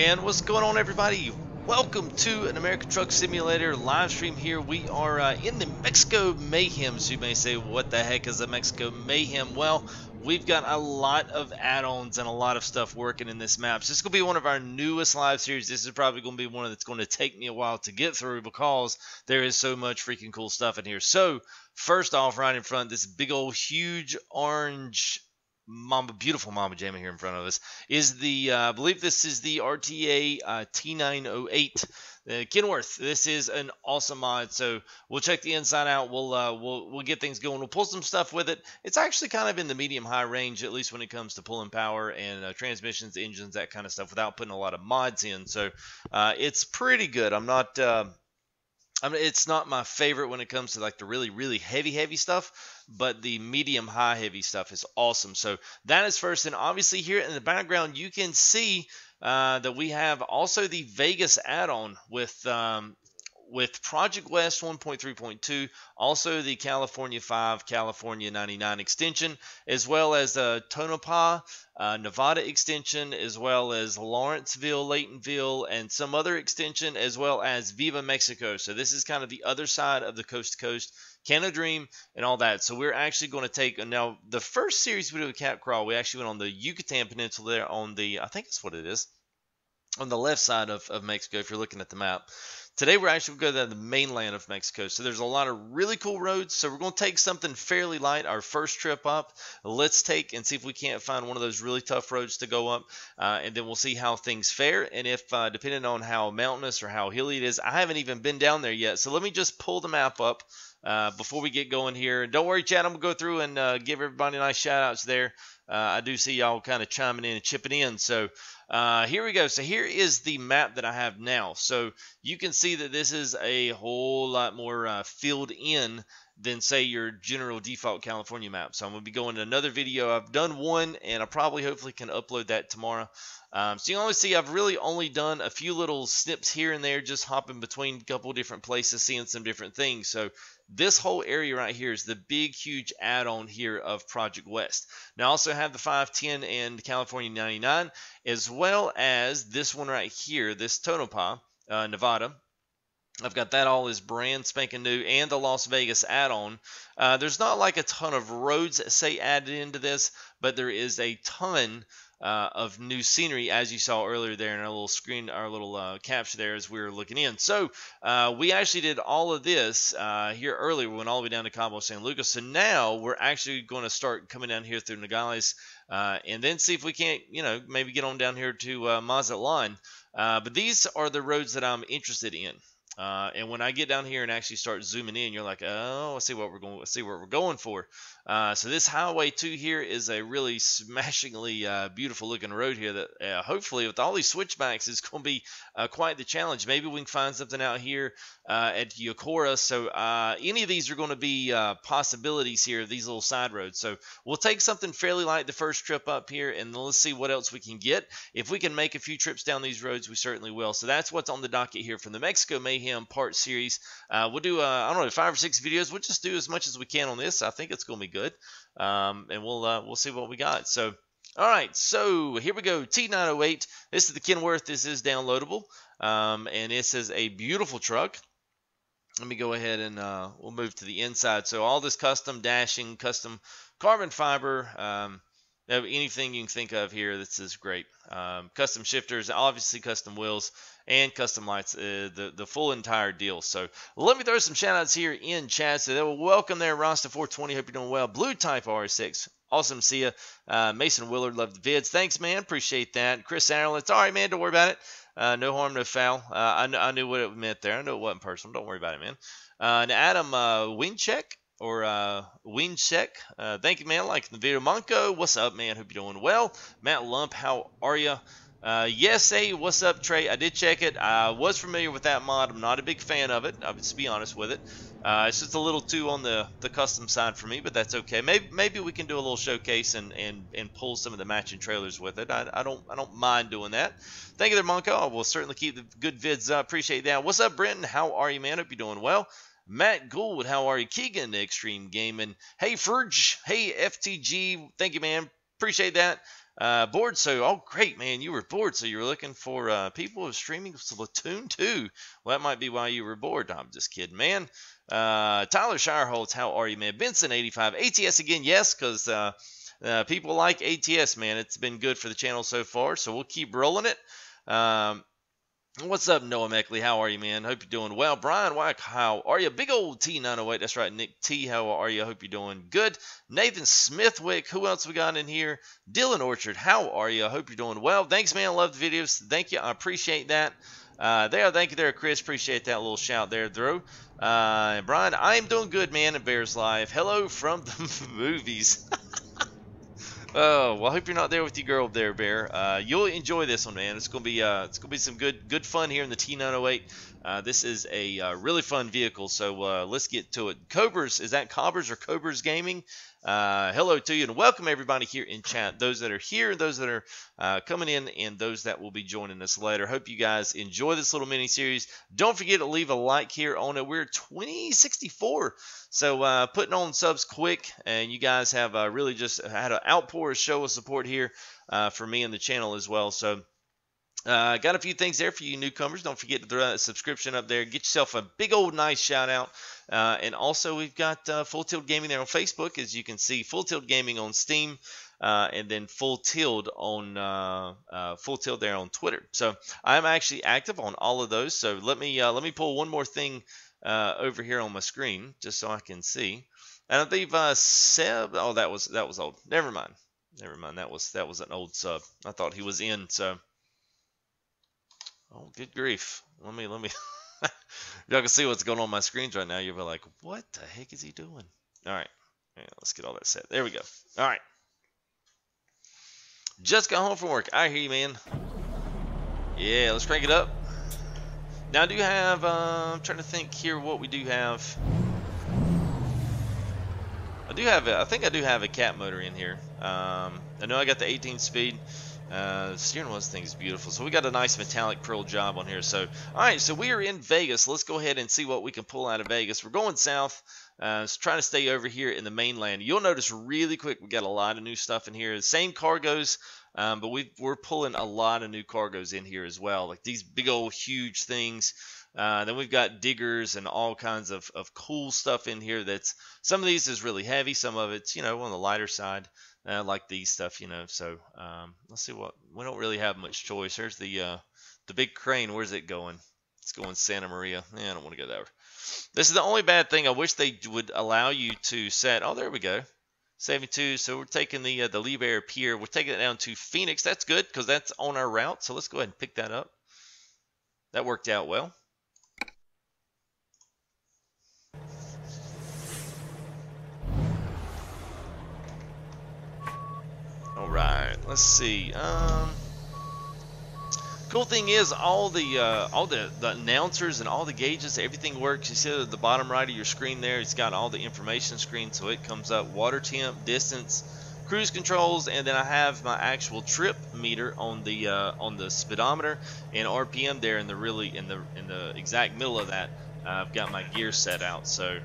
And what's going on, everybody? Welcome to an American Truck Simulator live stream here. We are in the Mexico Mayhem. So you may say, what the heck is a Mexico Mayhem? Well, we've got a lot of add-ons and a lot of stuff working in this map. So this is going to be one of our newest live series. This is probably going to be one that's going to take me a while to get through because there is so much freaking cool stuff in here. So first off, right in front, this big old huge orange beautiful Mamba Jamma here in front of us is the, I believe this is the RTA T908 Kenworth. This is an awesome mod, so we'll check the inside out. We'll get things going. We'll pull some stuff with it. It's actually kind of in the medium-high range, at least when it comes to pulling power and transmissions, engines, that kind of stuff, without putting a lot of mods in. So it's pretty good. It's not my favorite when it comes to like the really heavy stuff, but the medium high heavy stuff is awesome. So that is first, and obviously here in the background you can see that we have also the Vegas add-on with Project West 1.3.2, also the California 5, California 99 extension, as well as Tonopah, Nevada extension, as well as Lawrenceville, Laytonville, and some other extension, as well as Viva Mexico. So this is kind of the other side of the coast-to-coast, Canada Dream, and all that. So we're actually going to take, now the first series we did with Cap Crawl, we actually went on the Yucatan Peninsula there on the, I think that's what it is, on the left side of Mexico if you're looking at the map. Today we're actually going to go to the mainland of Mexico. So there's a lot of really cool roads. So we're going to take something fairly light our first trip up. Let's take and see if we can't find one of those really tough roads to go up. And then we'll see how things fare. And if, depending on how mountainous or how hilly it is, I haven't even been down there yet. So let me just pull the map up before we get going here. Don't worry, chat. I'm going to go through and give everybody nice shout outs there. I do see y'all kind of chiming in and chipping in. So here we go. So here is the map that I have now. So you can see that this is a whole lot more filled in than, say, your general default California map. So I'm going to be going to another video. I've done one, and I probably hopefully can upload that tomorrow. So you can always see I've really only done a few little snips here and there, just hopping between a couple different places, seeing some different things. So this whole area right here is the big, huge add-on here of Project West. Now I also have the 510 and California 99, as well as this one right here, this Tonopah, Nevada. I've got that all as brand spanking new, and the Las Vegas add-on. There's not like a ton of roads that say added into this, but there is a ton of new scenery, as you saw earlier there in our little screen, our little capture there as we were looking in. So we actually did all of this here earlier. We went all the way down to Cabo San Lucas. So now we're actually going to start coming down here through Nogales and then see if we can't, maybe get on down here to Mazatlan. But these are the roads that I'm interested in. And when I get down here and actually start zooming in, you're like, oh, I see what we're going for. So this Highway 2 here is a really smashingly beautiful looking road here that hopefully with all these switchbacks is going to be quite the challenge. Maybe we can find something out here at Yocora. So any of these are going to be possibilities here, these little side roads. So we'll take something fairly light the first trip up here, and then let's see what else we can get. If we can make a few trips down these roads, we certainly will. So that's what's on the docket here from the Mexico Mayhem part series. We'll do, I don't know, 5 or 6 videos. We'll just do as much as we can on this. I think it's going to be good. And we'll see what we got. So, all right, so here we go. T908. This is the Kenworth. This is downloadable. And this is a beautiful truck. Let me go ahead and we'll move to the inside. So all this custom dashing, custom carbon fiber, anything you can think of here, this is great. Custom shifters, obviously custom wheels, and custom lights, the full entire deal. So let me throw some shout outs here in chat. So welcome there, Rasta420. Hope you're doing well. Blue Type RS6. Awesome to see you. Mason Willard, love the vids. Thanks, man. Appreciate that. Chris Arrow, it's all right, man. Don't worry about it. No harm, no foul. I knew what it meant there. I know it wasn't personal. Don't worry about it, man. And Adam Wincheck or Wincheck. Thank you, man. I like the video. Monko, what's up, man? Hope you're doing well. Matt Lump, how are you? Yes, hey, what's up, Trey? I did check it. I was familiar with that mod. I'm not a big fan of it. I'll just be honest with it. It's just a little too on the custom side for me, but that's okay. Maybe we can do a little showcase and pull some of the matching trailers with it. I don't mind doing that. Thank you there, Monko. We'll certainly keep the good vids up. Appreciate that. What's up, Brenton? How are you, man? Hope you're doing well. Matt Gould, how are you? Keegan, Extreme Gaming. Hey, Ferg. Hey, FTG. Thank you, man. Appreciate that. Bored, so, oh, great, man, you were bored, so you were looking for people who are streaming Splatoon 2. Well, that might be why you were bored. No, I'm just kidding, man. Tyler Shireholtz, how are you, man? Benson85, ATS again, yes, because people like ATS, man. It's been good for the channel so far, so we'll keep rolling it. What's up, Noah Meckley? How are you, man? Hope you're doing well. Brian Wack, how are you? Big old T908. That's right, Nick T. How are you? Hope you're doing good. Nathan Smithwick. Who else we got in here? Dylan Orchard. How are you? I hope you're doing well. Thanks, man. I love the videos. Thank you. I appreciate that. Thank you there, Chris. Appreciate that little shout there, Drew. Brian, I am doing good, man, at Bears Live. Hello from the movies. Oh, well, I hope you're not there with your girl there, Bear. You'll enjoy this one, man. It's gonna be some good fun here in the T908. This is a really fun vehicle, so let's get to it. Cobras, is that Cobbers or Cobras Gaming? Hello to you, and welcome everybody here in chat. Those that are here, those that are coming in, and those that will be joining us later. Hope you guys enjoy this little mini series. Don't forget to leave a like here on it. We're 2064, so putting on subs quick, and you guys have really just had an outpour, a show of support here for me and the channel as well. So. Got a few things there for you newcomers. Don't forget to throw that subscription up there. Get yourself a big old nice shout out. And also we've got Full Tilt Gaming there on Facebook, as you can see. Full Tilt Gaming on Steam, and then Full Tilt on Full Tilt there on Twitter. So I'm actually active on all of those. So let me pull one more thing over here on my screen just so I can see. And I believe Seb. Oh, that was old. Never mind. That was an old sub. I thought he was in. So. Oh, good grief. Let me. Y'all can see what's going on my screens right now. You'll be like, what the heck is he doing? All right. Yeah, let's get all that set. There we go. All right. Just got home from work. I hear you, man. Yeah, let's crank it up. Now, I do have, I'm trying to think here what we do have. I think I do have a cat motor in here. I know I got the 18 speed. The steering wheel, this thing is beautiful. So we got a nice metallic pearl job on here. So, all right, so we are in Vegas. Let's go ahead and see what we can pull out of Vegas. We're going south. So trying to stay over here in the mainland. You'll notice really quick we got a lot of new stuff in here. The same cargoes, but we're pulling a lot of new cargoes in here as well. Like these big old huge things. Then we've got diggers and all kinds of cool stuff in here. That's some of these is really heavy. Some of it's, on the lighter side. Like these stuff, So let's see what we don't really have much choice. There's the big crane. Where's it going? It's going Santa Maria. I don't want to go there. This is the only bad thing. I wish they would allow you to set. Oh, there we go. 72. So we're taking the Live Air Pier. We're taking it down to Phoenix. That's good because that's on our route. So let's go ahead and pick that up. That worked out well. All right, let's see. Cool thing is all the announcers and all the gauges, everything works. You see at the bottom right of your screen there, it's got all the information screen, so it comes up water temp, distance, cruise controls, and then I have my actual trip meter on the speedometer and RPM there in the exact middle of that. I've got my gear set out, so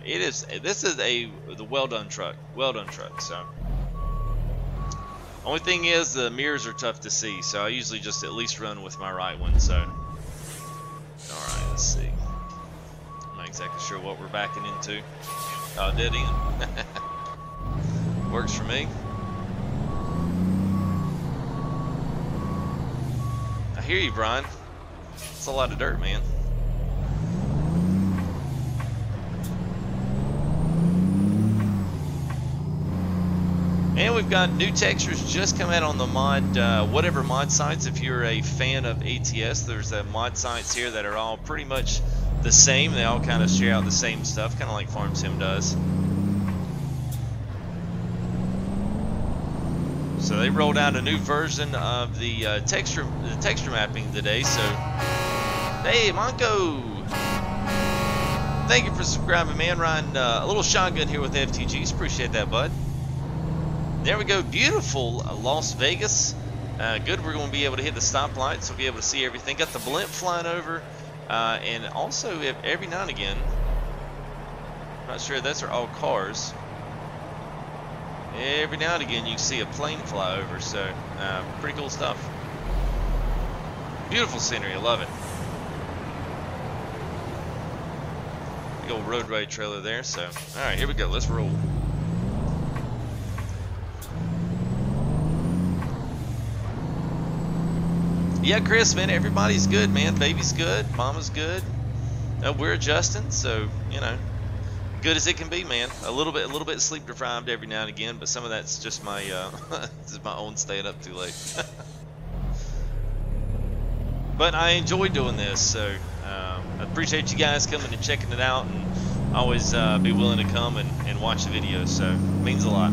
this is the well done truck, so. Only thing is the mirrors are tough to see, so I usually just at least run with my right one. So, alright, let's see. I'm not exactly sure what we're backing into. Oh, dead end. Works for me. I hear you, Brian. It's a lot of dirt, man. And we've got new textures just come out on the mod, whatever mod sites. If you're a fan of ATS, there's mod sites here that are all pretty much the same. They all kind of share out the same stuff, kind of like Farm Sim does. So they rolled out a new version of the texture mapping today. So, hey, Monko, thank you for subscribing, man. Ryan, a little shotgun here with FTGs. Appreciate that, bud. There we go, beautiful Las Vegas. Good, we're going to be able to hit the stoplight, so we'll be able to see everything. Got the blimp flying over, and also every now and again, I'm not sure, those are all cars. every now and again you see a plane fly over, so pretty cool stuff. Beautiful scenery, I love it. Big old roadway trailer there, so alright, here we go, let's roll. Yeah, Chris, man, everybody's good, man. Baby's good, mama's good. We're adjusting, so you know, good as it can be, man. A little bit sleep deprived every now and again, but some of that's just my just my own staying up too late. But I enjoy doing this, so I appreciate you guys coming and checking it out, and always be willing to come and watch the videos. So it means a lot.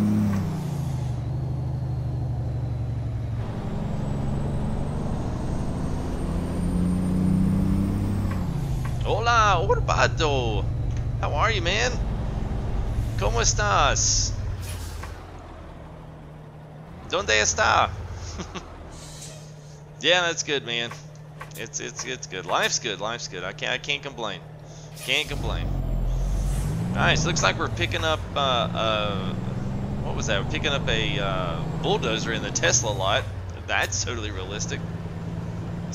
Hola, Urbado. How are you, man? ¿Cómo estás? ¿Dónde está? Yeah, that's good, man. It's good. Life's good. Life's good. I can't complain. Can't complain. Nice. Looks like we're picking up what was that? We're picking up a bulldozer in the Tesla lot. That's totally realistic.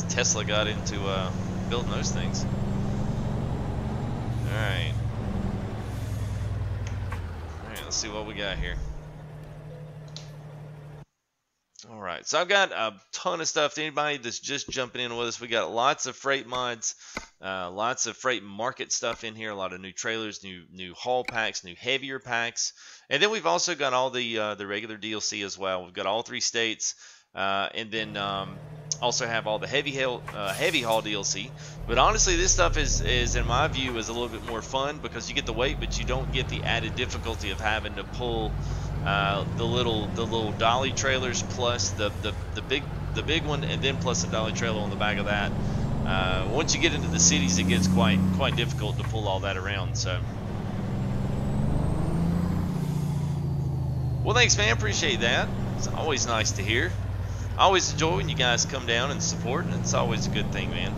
Tesla got into building those things. Alright, let's see what we got here. Alright, so I've got a ton of stuff. To anybody that's just jumping in with us, we got lots of freight mods, lots of freight market stuff in here, a lot of new trailers, new haul packs, new heavier packs. And then we've also got all the regular DLC as well. We've got all 3 states, and then also have all the heavy haul DLC. But honestly, this stuff is in my view is a little bit more fun because you get the weight, but you don't get the added difficulty of having to pull the little dolly trailers plus the big one, and then plus a dolly trailer on the back of that. Once you get into the cities, it gets quite difficult to pull all that around. So, well, thanks, man. Appreciate that. It's always nice to hear. I always enjoy when you guys come down and support, and it's always a good thing, man.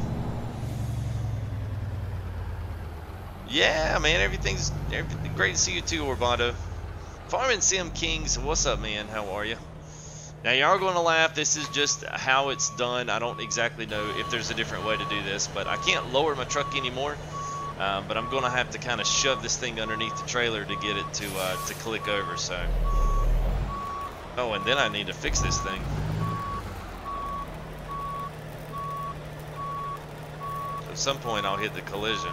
Yeah, man, everything's great to see you too, Orlando. Farming Sim Kings, what's up, man? How are you? Now, you are going to laugh. This is just how it's done. I don't exactly know if there's a different way to do this, but I can't lower my truck anymore. But I'm going to have to kind of shove this thing underneath the trailer to get it to click over. So, oh, and then I need to fix this thing. At some point I'll hit the collision.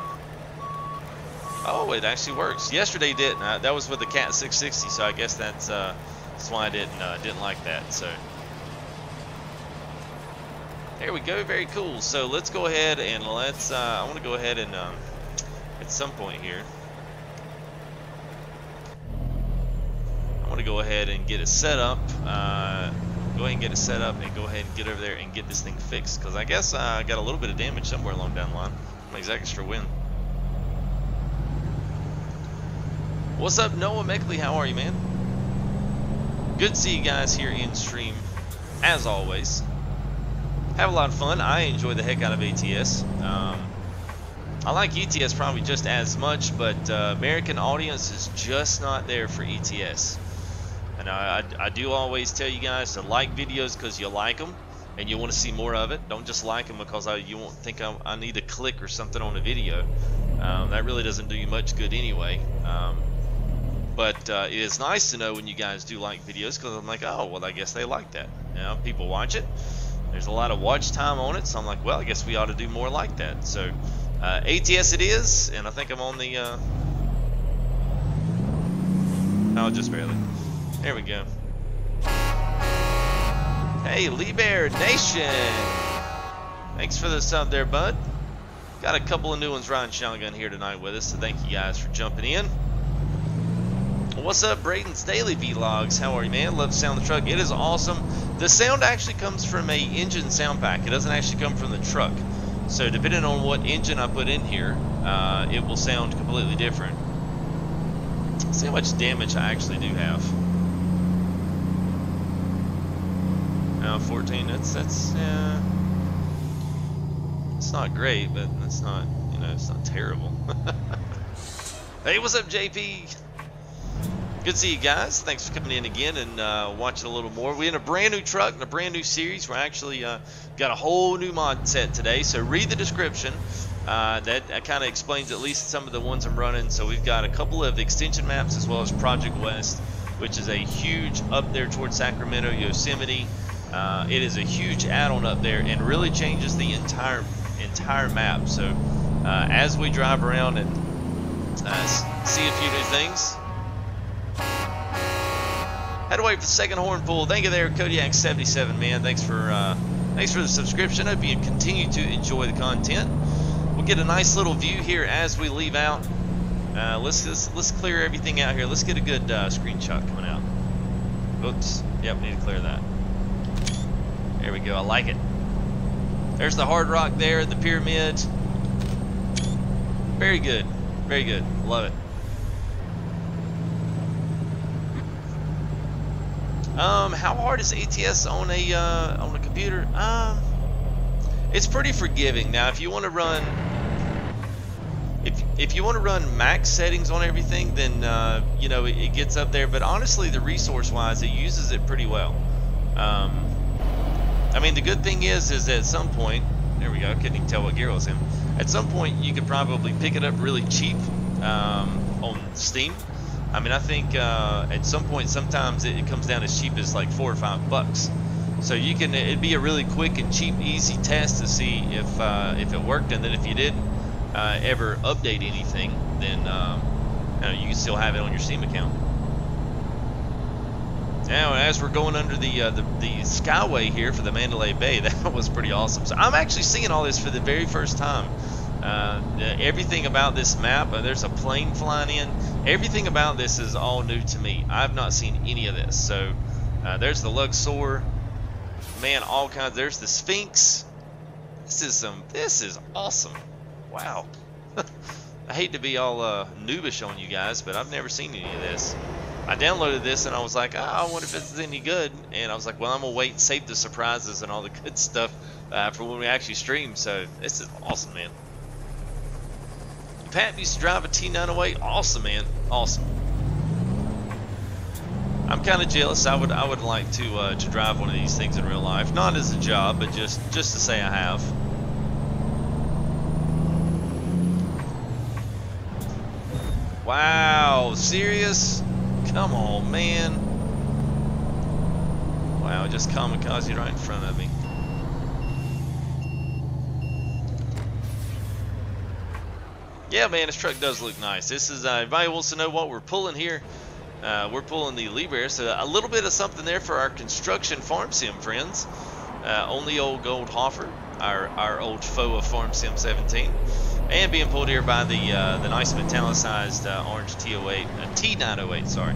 Oh, it actually works. Yesterday didn't. That was with the Cat 660, so I guess that's why I didn't like that. So there we go. Very cool. So let's go ahead and let's. I want to go ahead and at some point here, I want to go ahead and get it set up. Go ahead and get it set up and go ahead and get over there and get this thing fixed, because I guess I got a little bit of damage somewhere along down the line. Makes extra win. What's up, Noah Meckley? How are you, man? Good to see you guys here in stream, as always. Have a lot of fun. I enjoy the heck out of ATS. I like ETS probably just as much, but American audience is just not there for ETS. And I do always tell you guys to like videos because you like them and you want to see more of it. Don't just like them because you won't think I need a click or something on a video. That really doesn't do you much good anyway. But it is nice to know when you guys do like videos, because I'm like, oh, well, I guess they like that. You know, people watch it. There's a lot of watch time on it, so I'm like, well, I guess we ought to do more like that. So ATS it is, and I think I'm on the oh, just barely. There we go. Hey, Lee Bear Nation, thanks for the sub there, bud. Got a couple of new ones riding shotgun here tonight with us, so thank you guys for jumping in. What's up, Braden's Daily Vlogs? How are you, man? Love the sound of the truck. It is awesome. The sound actually comes from a engine sound pack. It doesn't actually come from the truck. So depending on what engine I put in here, it will sound completely different. Let's see how much damage I actually do have. 14. That's it's not great, but it's not, you know, it's not terrible. Hey, what's up, JP? Good to see you guys. Thanks for coming in again and watching a little more. We're in a brand new truck and a brand new series. We're actually got a whole new mod set today. So read the description. That kind of explains at least some of the ones I'm running. So we've got a couple of extension maps as well as Project West, which is a huge up there towards Sacramento, Yosemite. It is a huge add-on up there and really changes the entire map. So as we drive around and see a few new things. Had to wait for the second horn pull. Thank you there, Kodiak77, man. Thanks for the subscription. Hope you continue to enjoy the content. We'll get a nice little view here as we leave out. Let's clear everything out here. Let's get a good screenshot coming out. Oops. Yep, need to clear that. There we go. I like it. There's the Hard Rock there, the pyramid. Very good. Very good. Love it. How hard is ATS on a computer? It's pretty forgiving. Now, if you want to run, if you want to run max settings on everything, then you know it gets up there. But honestly, the resource-wise, it uses it pretty well. I mean, the good thing is at some point, there we go. I couldn't even tell what gear I was in. At some point, you could probably pick it up really cheap on Steam. I mean, I think at some point, sometimes it comes down as cheap as like $4 or $5. So you can, it'd be a really quick and cheap, easy test to see if it worked, and then if you did ever update anything, then you can still have it on your Steam account. Now, as we're going under the Skyway here for the Mandalay Bay, that was pretty awesome. So I'm actually seeing all this for the very first time. Everything about this map, there's a plane flying in. Everything about this is all new to me. I've not seen any of this. So there's the Luxor, man, all kinds. There's the Sphinx. This is awesome. Wow. I hate to be all noobish on you guys, but I've never seen any of this. I downloaded this and I was like, oh, I wonder if it's any good. And I was like, well, I'm gonna wait and save the surprises and all the good stuff for when we actually stream. So this is awesome, man. Pat used to drive a T908. Awesome, man. Awesome. I'm kind of jealous. I would like to drive one of these things in real life, not as a job, but just to say I have. Wow, serious? Come on, man. Wow, just kamikaze right in front of me. Yeah, man, this truck does look nice. This is, everybody wants to know what we're pulling here. We're pulling the Liebherr, so a little bit of something there for our construction farm sim friends. On the old Gold Hoffer, our old foe of Farm Sim 17. And being pulled here by the nice metallicized orange T908, sorry.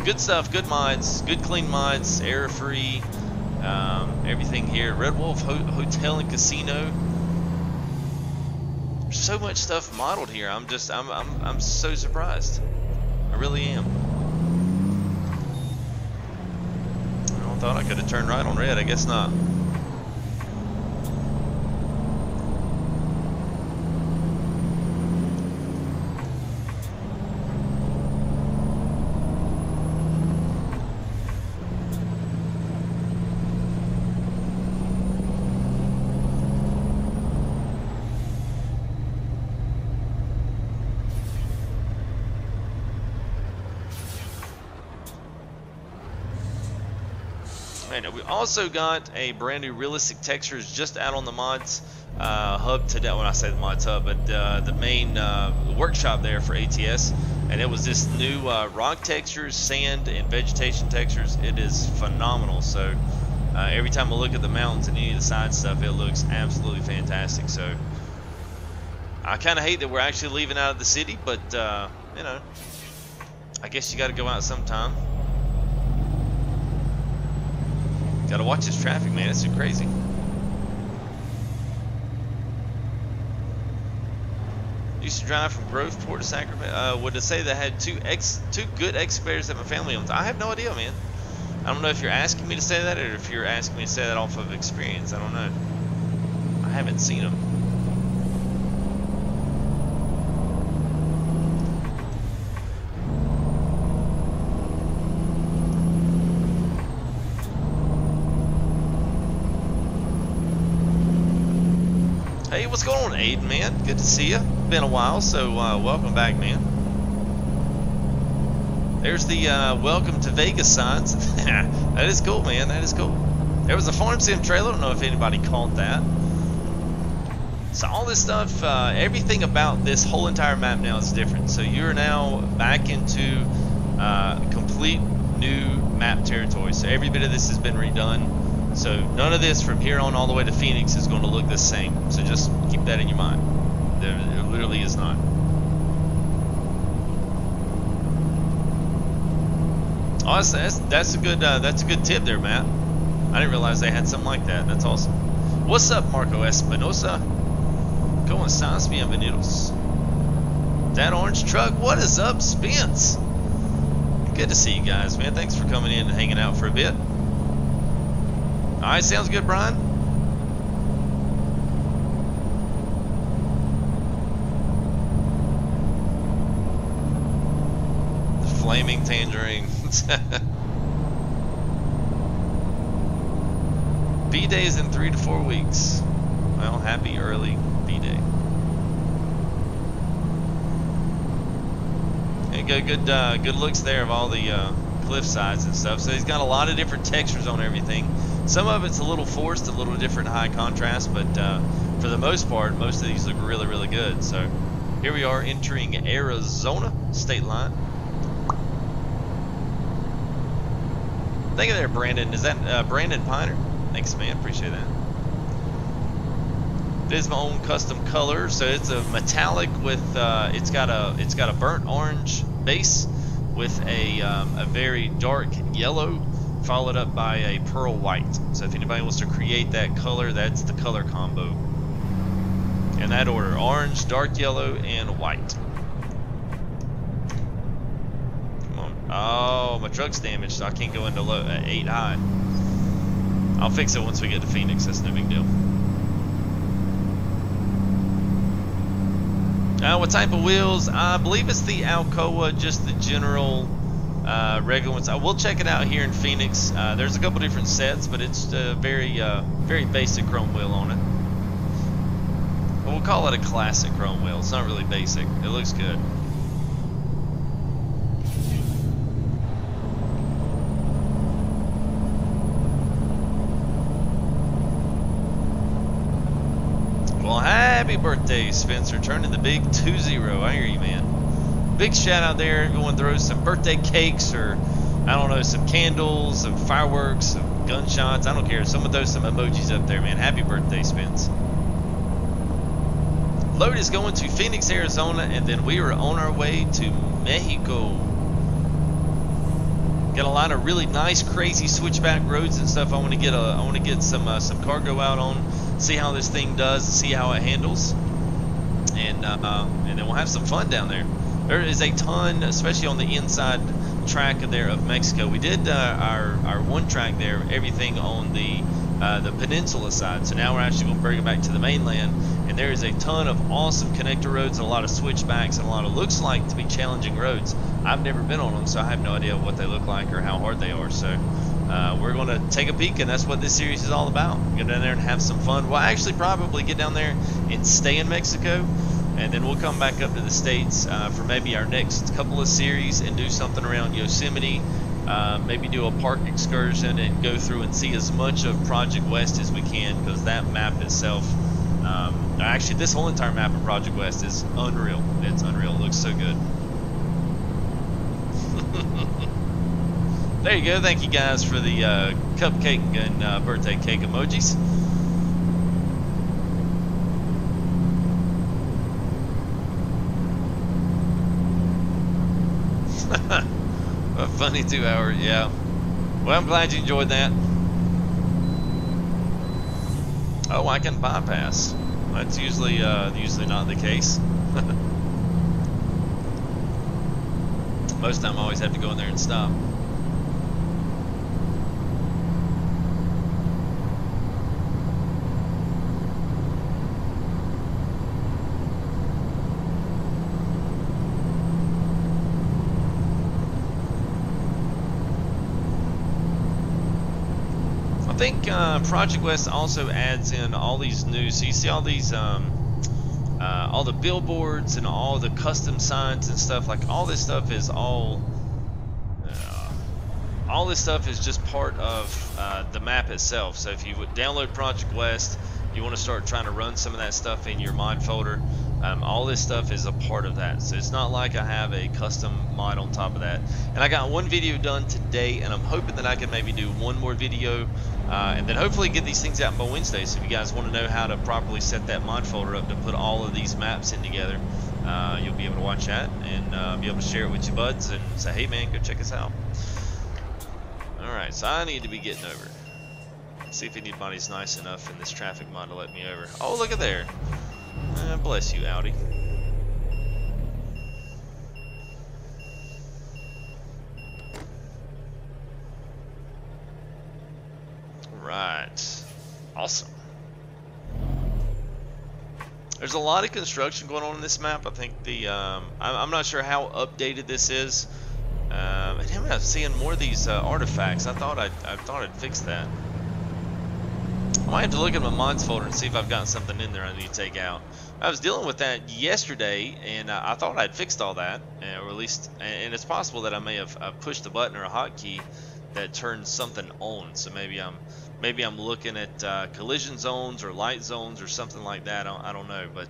Good stuff, good mods, good clean mods, error-free, everything here. Red Wolf Hotel and Casino. There's so much stuff modeled here. I'm so surprised. I really am. I thought I could have turned right on red. I guess not. We also got a brand new realistic textures just out on the mods hub today. When I say the mods hub, but the main workshop there for ATS, and it was this new rock textures, sand, and vegetation textures. It is phenomenal. So every time I look at the mountains and any of the side stuff, it looks absolutely fantastic. So I kind of hate that we're actually leaving out of the city, but you know, I guess you got to go out sometime. Gotta watch this traffic, man. It's crazy. Used to drive from Groveport to Sacramento. Would it say that I had two good excavators that my family owns? I have no idea, man. I don't know if you're asking me to say that or if you're asking me to say that off of experience. I don't know. I haven't seen them. Hey, what's going on, Aiden, man? Good to see you. Been a while, so welcome back, man. There's the welcome to Vegas signs. That is cool, man. That is cool. There was a farm sim trailer. I don't know if anybody caught that. So all this stuff, everything about this whole entire map now is different. So you're now back into complete new map territory. So every bit of this has been redone. So none of this from here on all the way to Phoenix is going to look the same. So just keep that in your mind. It literally is not. Oh, that's a good tip there, Matt. I didn't realize they had something like that. That's awesome. What's up, Marco Espinosa? ¿Cómo estás? Bienvenidos. That orange truck. What is up, Spence? Good to see you guys, man. Thanks for coming in and hanging out for a bit. All right, sounds good, Brian. The flaming tangerine. B-Day is in 3 to 4 weeks. Well, happy early B-Day. And good looks there of all the cliff sides and stuff. So he's got a lot of different textures on everything. Some of it's a little forced, a little different high contrast, but for the most part, most of these look really, really good. So here we are entering Arizona state line. Thank you there, Brandon. Is that Brandon Piner? Thanks, man. Appreciate that. This is my own custom color, so it's a metallic with it's got a burnt orange base with a very dark yellow, followed up by a pearl white. So if anybody wants to create that color, that's the color combo. In that order: orange, dark yellow, and white. Come on. Oh, my truck's damaged, so I can't go into 8 high. I'll fix it once we get to Phoenix. That's no big deal. What type of wheels? I believe it's the Alcoa, just the general regular ones. I will check it out here in Phoenix. There's a couple different sets, but it's a very basic chrome wheel on it. Well, we'll call it a classic chrome wheel. It's not really basic. It looks good. Well, happy birthday, Spencer. Turning the big 2-0. I hear you, man. Big shout out there. Everyone throws some birthday cakes or, I don't know, some candles, some fireworks, some gunshots. I don't care. Someone throws some emojis up there, man. Happy birthday, Spence. Load is going to Phoenix, Arizona, and then we are on our way to Mexico. Got a lot of really nice, crazy switchback roads and stuff. I want to get some cargo out on, see how this thing does, see how it handles, and then we'll have some fun down there. There is a ton, especially on the inside track of Mexico. We did our one track there, everything on the peninsula side. So now we're actually going to bring it back to the mainland, and there is a ton of awesome connector roads, a lot of switchbacks, and a lot of looks like to be challenging roads. I've never been on them, so I have no idea what they look like or how hard they are. So we're going to take a peek, and that's what this series is all about. Get down there and have some fun. We'll actually probably get down there and stay in Mexico, and then we'll come back up to the States for maybe our next couple of series and do something around Yosemite. Maybe do a park excursion and go through and see as much of Project West as we can, because that map itself, actually this whole entire map of Project West is unreal. It's unreal. It looks so good. There you go. Thank you guys for the cupcake and birthday cake emojis. A funny 2 hour, yeah. Well, I'm glad you enjoyed that. Oh, I can bypass. That's usually not the case. Most of the time I always have to go in there and stop. think Project West also adds in all these new, so you see all these all the billboards and all the custom signs and stuff. Like all this stuff is all this stuff is just part of the map itself. So if you would download Project West, you want to start trying to run some of that stuff in your mod folder, all this stuff is a part of that. So it's not like I have a custom mod on top of that. And I got one video done today, and I'm hoping that I can maybe do one more video, and then hopefully get these things out by Wednesday. So if you guys want to know how to properly set that mod folder up to put all of these maps in together, you'll be able to watch that and be able to share it with your buds and say, hey man, go check us out. Alright, so I need to be getting over. Let's see if anybody's nice enough in this traffic mod to let me over. Oh, look at there. Bless you, Audi. Right. Awesome. There's a lot of construction going on in this map. I think the I'm not sure how updated this is. And I'm seeing more of these artifacts. I thought I'd fix that. I might have to look at my mods folder and see if I've got something in there I need to take out. I was dealing with that yesterday, and I thought I'd fixed all that, or at least, and it's possible that I may have pushed a button or a hotkey that turns something on. So maybe I'm looking at collision zones or light zones or something like that. I don't know, but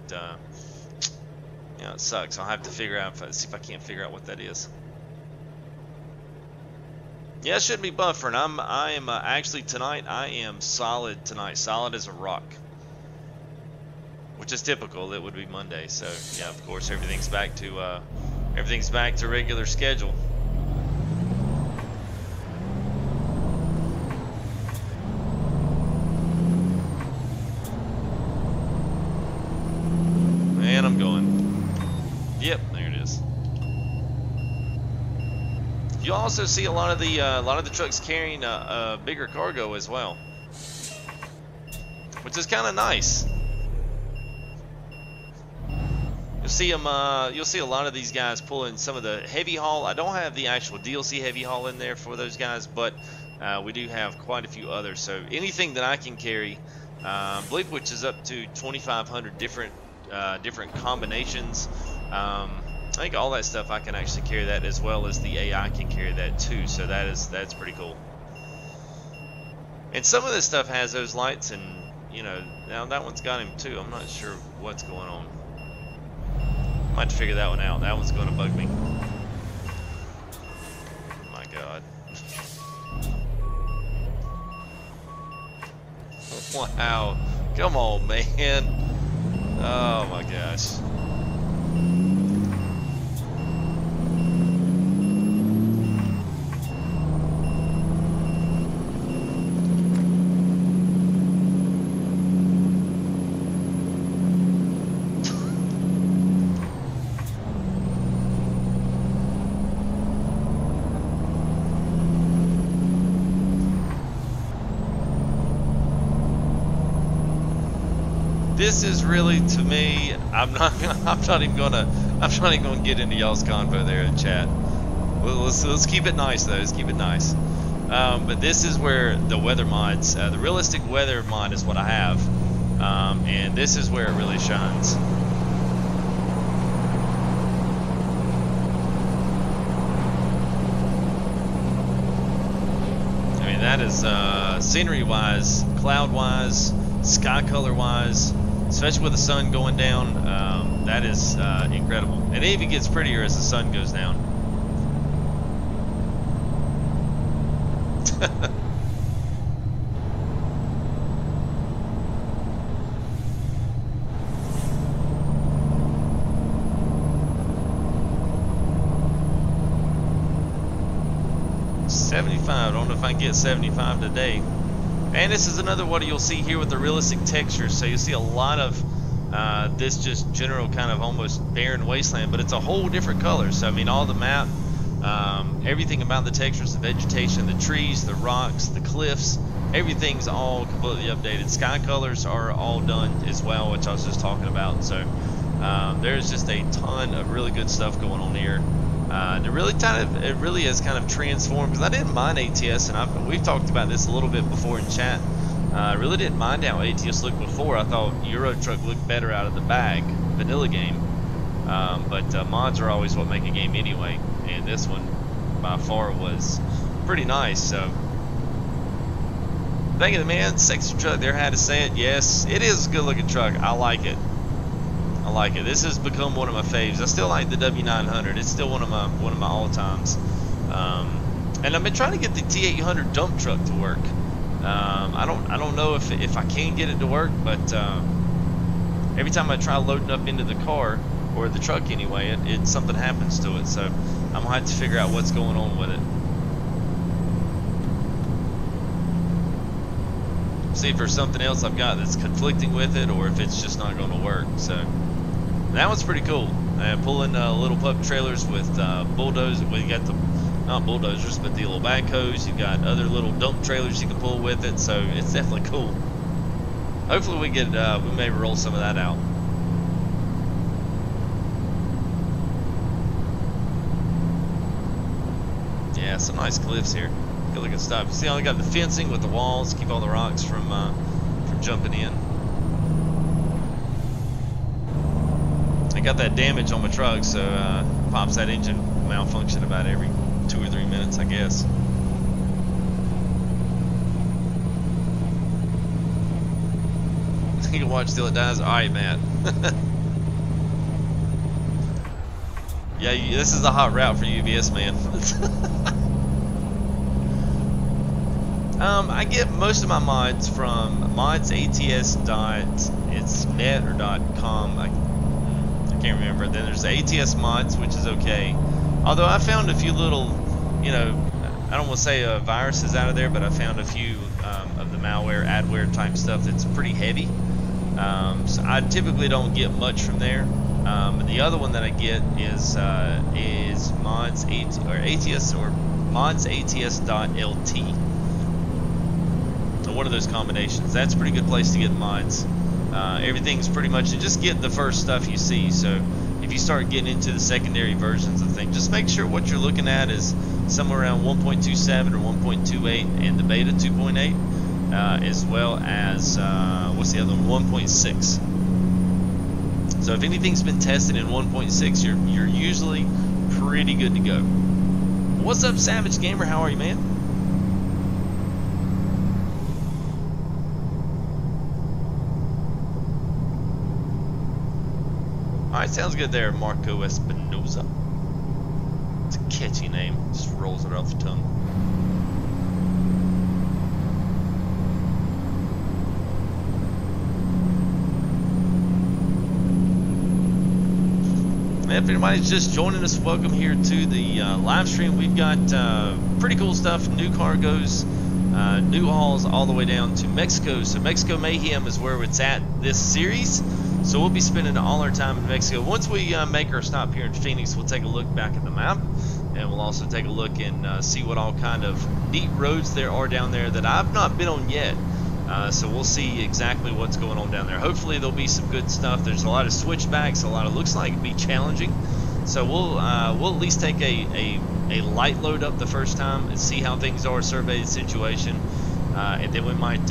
yeah, it sucks. I'll have to figure out see if I can't figure out what that is. Yeah, it shouldn't be buffering. I am actually tonight. I am solid tonight, solid as a rock, which is typical. It would be Monday, so yeah, of course, everything's back to regular schedule. And I'm going. Yep, there it is. You also see a lot of the trucks carrying a bigger cargo as well, which is kind of nice. You'll see them. You'll see a lot of these guys pulling some of the heavy haul. I don't have the actual DLC heavy haul in there for those guys, but we do have quite a few others. So anything that I can carry, I believe, which is up to 2,500 different combinations. I think all that stuff I can actually carry that, as well as the AI can carry that too. So that's pretty cool. And some of this stuff has those lights, and you know, now that one's got him too. I'm not sure what's going on. Might have to figure that one out. That one's going to bug me. Oh my God. Wow. Come on, man. Oh my gosh. This is really, to me, I'm not even gonna get into y'all's convo there in chat. Let's keep it nice though. Let's keep it nice. But this is where the weather mods, the realistic weather mod is what I have, and this is where it really shines. I mean, that is scenery-wise, cloud-wise, sky color-wise. Especially with the sun going down, that is incredible. And it even gets prettier as the sun goes down. I don't know if I can get 75 today. And this is another one you'll see here with the realistic textures. So you'll see a lot of this just general kind of almost barren wasteland, but it's a whole different color. So I mean, all the map, everything about the textures, the vegetation, the trees, the rocks, the cliffs, everything's all completely updated. Sky colors are all done as well, which I was just talking about. So there's just a ton of really good stuff going on here. And it really has kind of transformed, because I didn't mind ATS, and we've talked about this a little bit before in chat. I really didn't mind how ATS looked before. I thought Euro Truck looked better out of the bag, vanilla game. But mods are always what make a game anyway, and this one by far was pretty nice. So thank you, man. Sexy truck there, had to say it. Yes, it is a good looking truck. I like it. I like it. This has become one of my faves. I still like the W900. It's still one of my all times. And I've been trying to get the T800 dump truck to work. I don't know if I can get it to work, but every time I try loading up into the car, or the truck anyway, something happens to it. So I'm gonna have to figure out what's going on with it. See if there's something else I've got that's conflicting with it, or if it's just not going to work. So that one's pretty cool. Pulling little pup trailers with bulldozers. We got the, not bulldozers, but the little backhoes. You've got other little dump trailers you can pull with it. So it's definitely cool. Hopefully we get we may roll some of that out. Yeah, some nice cliffs here. Good looking stuff. You see how they got the fencing with the walls, keep all the rocks from jumping in. I got that damage on my truck, so pops that engine malfunction about every 2 or 3 minutes, I guess. You can watch till it dies. All right, man. Yeah, this is the hot route for UVS, man. I get most of my mods from modsats.net or .com. I can't remember. Then there's the ATS mods, which is okay. Although I found a few little, you know, I don't want to say viruses out of there, but I found a few of the malware, adware type stuff that's pretty heavy. So I typically don't get much from there. The other one that I get is mods ATS or modsats.lt. So one of those combinations. That's a pretty good place to get mods. Everything's pretty much, you just get the first stuff you see. So if you start getting into the secondary versions of things, just make sure what you're looking at is somewhere around 1.27 or 1.28 and the beta 2.8, as well as what's the other one, 1.6. So if anything's been tested in 1.6, you're usually pretty good to go. What's up, Savage Gamer? How are you, man? Alright, sounds good there, Marco Espinoza. It's a catchy name, just rolls it off the tongue. If anybody's just joining us, welcome here to the live stream. We've got pretty cool stuff, new cargoes, new hauls all the way down to Mexico. So Mexico Mayhem is where it's at this series. So we'll be spending all our time in Mexico. Once we make our stop here in Phoenix, we'll take a look back at the map, and we'll also take a look and see what all kind of neat roads there are down there that I've not been on yet. So we'll see exactly what's going on down there. Hopefully there'll be some good stuff. There's a lot of switchbacks, a lot of looks like it'd be challenging. So we'll at least take a light load up the first time and see how things are, survey the situation, and then we might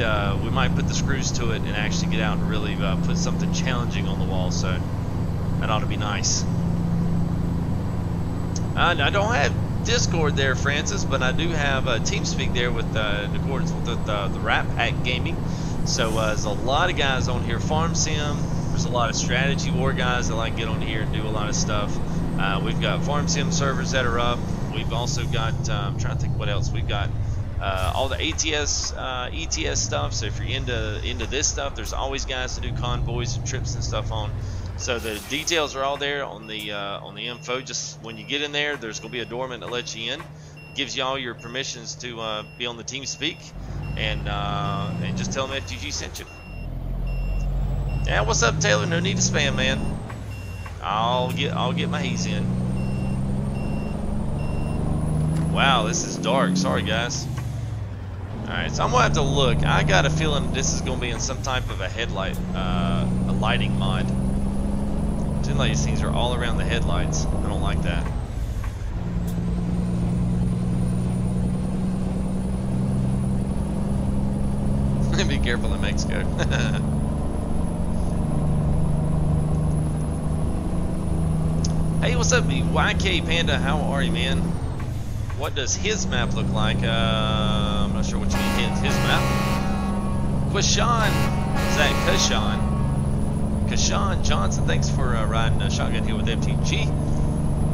put the screws to it and actually get out and really put something challenging on the wall. So that ought to be nice. I don't have Discord there, Francis, but I do have TeamSpeak there with in accordance with the Rappack gaming. So there's a lot of guys on here. Farm Sim. There's a lot of strategy war guys that like to get on here and do a lot of stuff. We've got Farm Sim servers that are up. We've also got I'm trying to think what else. We've got all the ETS stuff. So if you're into this stuff, there's always guys to do convoys and trips and stuff on. So the details are all there on the info. Just when you get in there, there's gonna be a doorman that lets you in, gives you all your permissions to be on the TeamSpeak, and just tell them FTG sent you. Yeah, what's up, Taylor? No need to spam, man. I'll get my haze in. Wow, this is dark. Sorry, guys. All right, so I'm gonna have to look. I got a feeling this is gonna be in some type of a headlight, a lighting mod. Seems like these things are all around the headlights. I don't like that. Be careful in Mexico. Hey, what's up, YK Panda? How are you, man? What does his map look like? I'm not sure what you mean, his map. Quashan, is that Kashan? Kashan Johnson, thanks for riding shotgun here with FTG.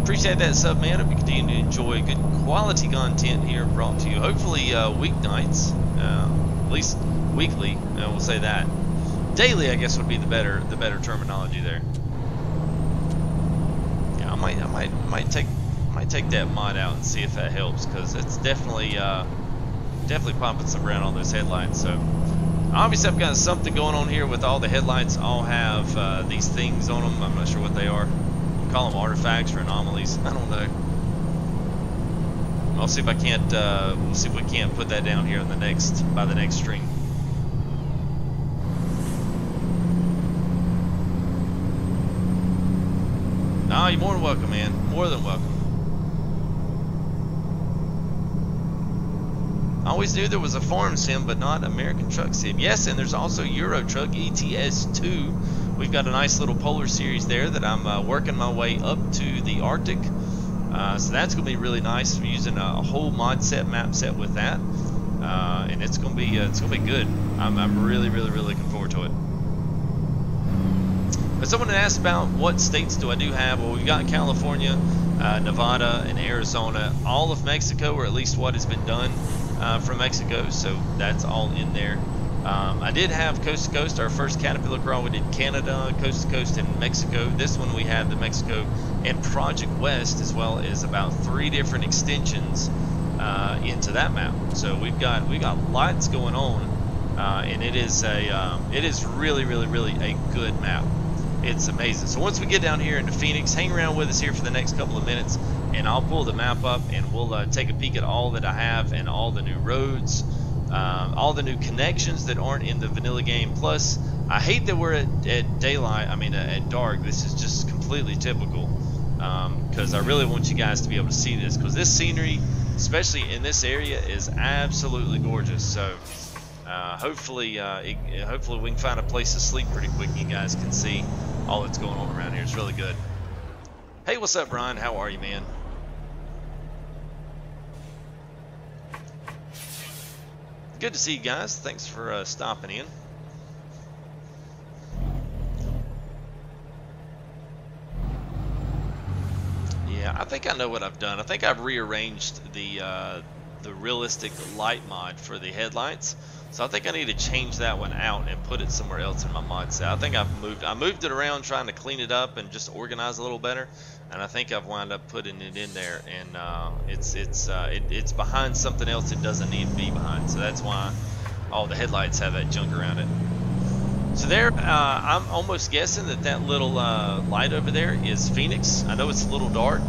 Appreciate that sub, man. Hope you continue to enjoy good quality content here brought to you. Hopefully weeknights, at least weekly. We'll say that. Daily, I guess, would be the better terminology there. Yeah, I might take that mod out and see if that helps, because it's definitely popping some ground on those headlights. So obviously I've got something going on here with all the headlights. All have these things on them. I'm not sure what they are. We'll call them artifacts or anomalies. I don't know. I'll see if I can't. We'll see if we can't put that down here in by the next stream. Oh, you're more than welcome, man. More than welcome. I always knew there was a farm sim, but not American Truck Sim. Yes, and there's also Euro Truck ETS2. We've got a nice little polar series there that I'm working my way up to the Arctic. So that's going to be really nice. We're using a whole mod set, map set with that, and it's going to be good. I'm really looking forward to it. But someone had asked about what states do I have. Well, we've got California, Nevada, and Arizona, all of Mexico, or at least what has been done from Mexico, so that's all in there. I did have Coast to Coast, our first Caterpillar crawl. We did Canada, Coast to Coast, and Mexico. This one we have the Mexico and Project West, as well as about 3 different extensions into that map. So we got lots going on, and it is really a good map. It's amazing. So once we get down here into Phoenix, hang around with us here for the next couple of minutes, and I'll pull the map up and we'll take a peek at all that I have and all the new roads, all the new connections that aren't in the vanilla game. Plus, I hate that we're at daylight. I mean, at dark. This is just completely typical, because I really want you guys to be able to see this, because this scenery, especially in this area, is absolutely gorgeous. So hopefully we can find a place to sleep pretty quick and you guys can see all that's going on around here. It's really good. Hey, what's up, Brian? How are you, man? Good to see you guys. Thanks for stopping in. Yeah, I think I know what I've done. I think I've rearranged the realistic light mod for the headlights. So I think I need to change that one out and put it somewhere else in my mod set. I think I moved it around trying to clean it up and just organize a little better, and I think I've wound up putting it in there, and it's behind something else it doesn't need to be behind. So that's why all the headlights have that junk around it. So there, I'm almost guessing that little light over there is Phoenix. I know it's a little dark.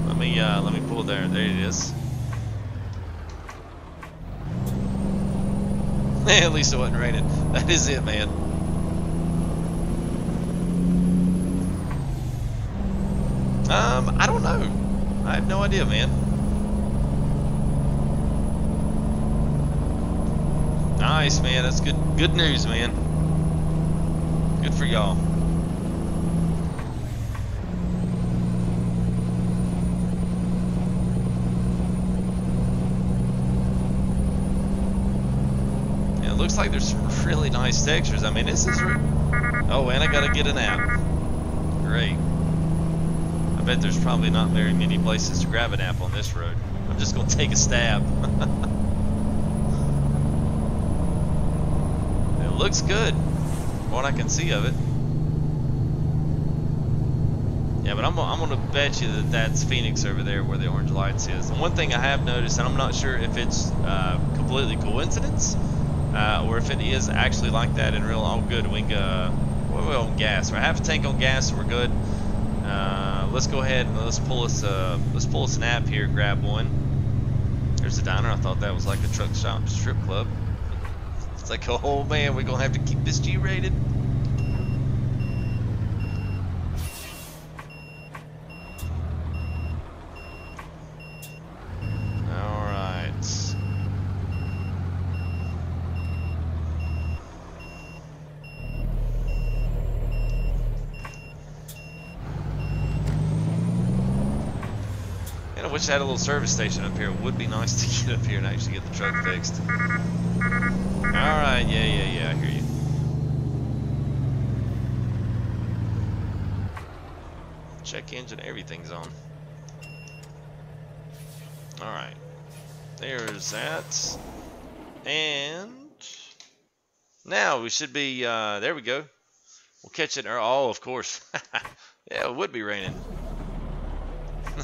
Let me pull there. There it is. At least it wasn't raining. That is it, man. I don't know. I have no idea, man. Nice, man. That's good news, man. Good for y'all. Looks like there's some really nice textures. I mean, this is... Oh, and I gotta get an app. Great. I bet there's probably not very many places to grab an app on this road. I'm just gonna take a stab. It looks good, from what I can see of it. Yeah, but I'm gonna bet you that that's Phoenix over there where the orange lights is. And one thing I have noticed, and I'm not sure if it's completely coincidence, or if it is actually like that in real. Oh, good. We can we're on gas. We're half a tank on gas, so we're good. Let's go ahead and let's pull us an app here. Grab one. There's the diner. I thought that was like a truck stop strip club. It's like, oh man, we're gonna have to keep this G-rated. of wish I had a little service station up here. It would be nice to get up here and actually get the truck fixed. Alright, yeah, I hear you. Check engine, everything's on. Alright. There's that. And now we should be, there we go. We'll catch it. Oh, of course. Yeah, it would be raining.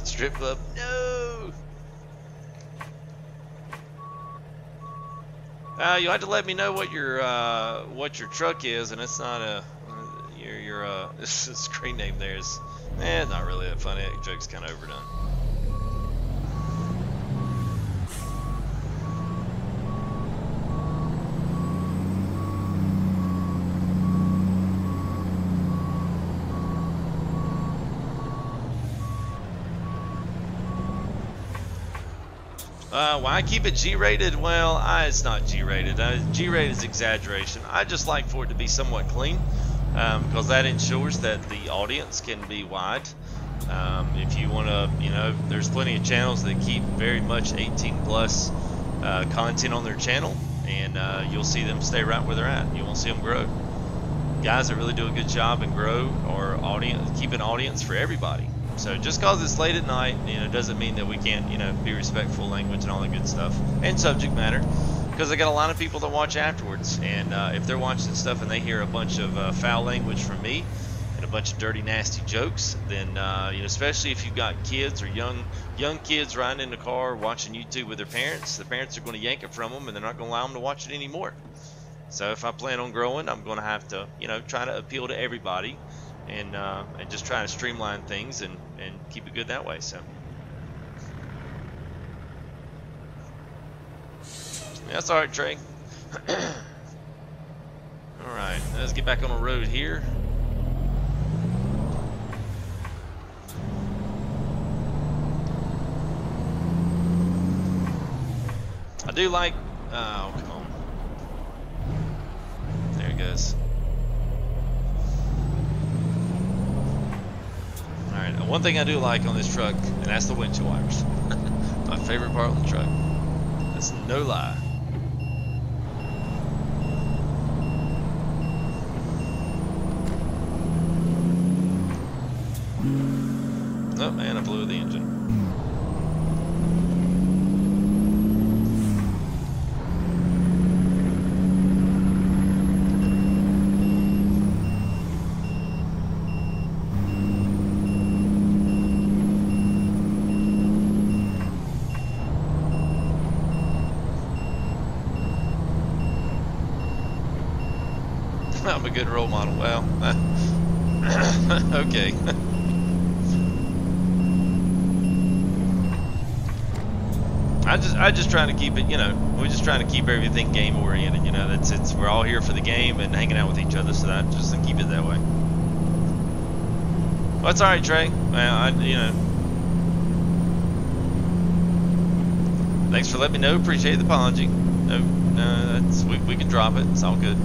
Strip club. No! You'll have to let me know what your truck is, and it's not a your screen name there is not really that funny. That joke's kind of overdone. Why keep it G-rated? Well, it's not G-rated. G-rated is exaggeration. I just like for it to be somewhat clean, because that ensures that the audience can be wide. If you want to, there's plenty of channels that keep very much 18 plus content on their channel, and you'll see them stay right where they're at. You won't see them grow. Guys that really do a good job and grow or keep an audience for everybody. So just because it's late at night, doesn't mean that we can't, be respectful language and all that good stuff and subject matter, because I got a lot of people that watch afterwards, and if they're watching stuff and they hear a bunch of foul language from me and a bunch of dirty, nasty jokes, then especially if you've got kids or young kids riding in the car watching YouTube with their parents, the parents are going to yank it from them and they're not going to allow them to watch it anymore. So if I plan on growing, I'm going to have to, try to appeal to everybody. And just try to streamline things and keep it good that way. So that's all right, Trey. All right, let's get back on the road here. I do like. Oh, come on. There it goes. Alright, one thing I do like on this truck, and that's the windshield wipers. My favorite part on the truck. That's no lie. Oh man, I blew the engine. I'm a good role model. Well, okay. I just trying to keep it, we're just trying to keep everything game oriented. We're all here for the game and hanging out with each other, so that just to keep it that way. Well, it's all right, Trey. Well, thanks for letting me know. Appreciate the apology. No, we can drop it. It's all good.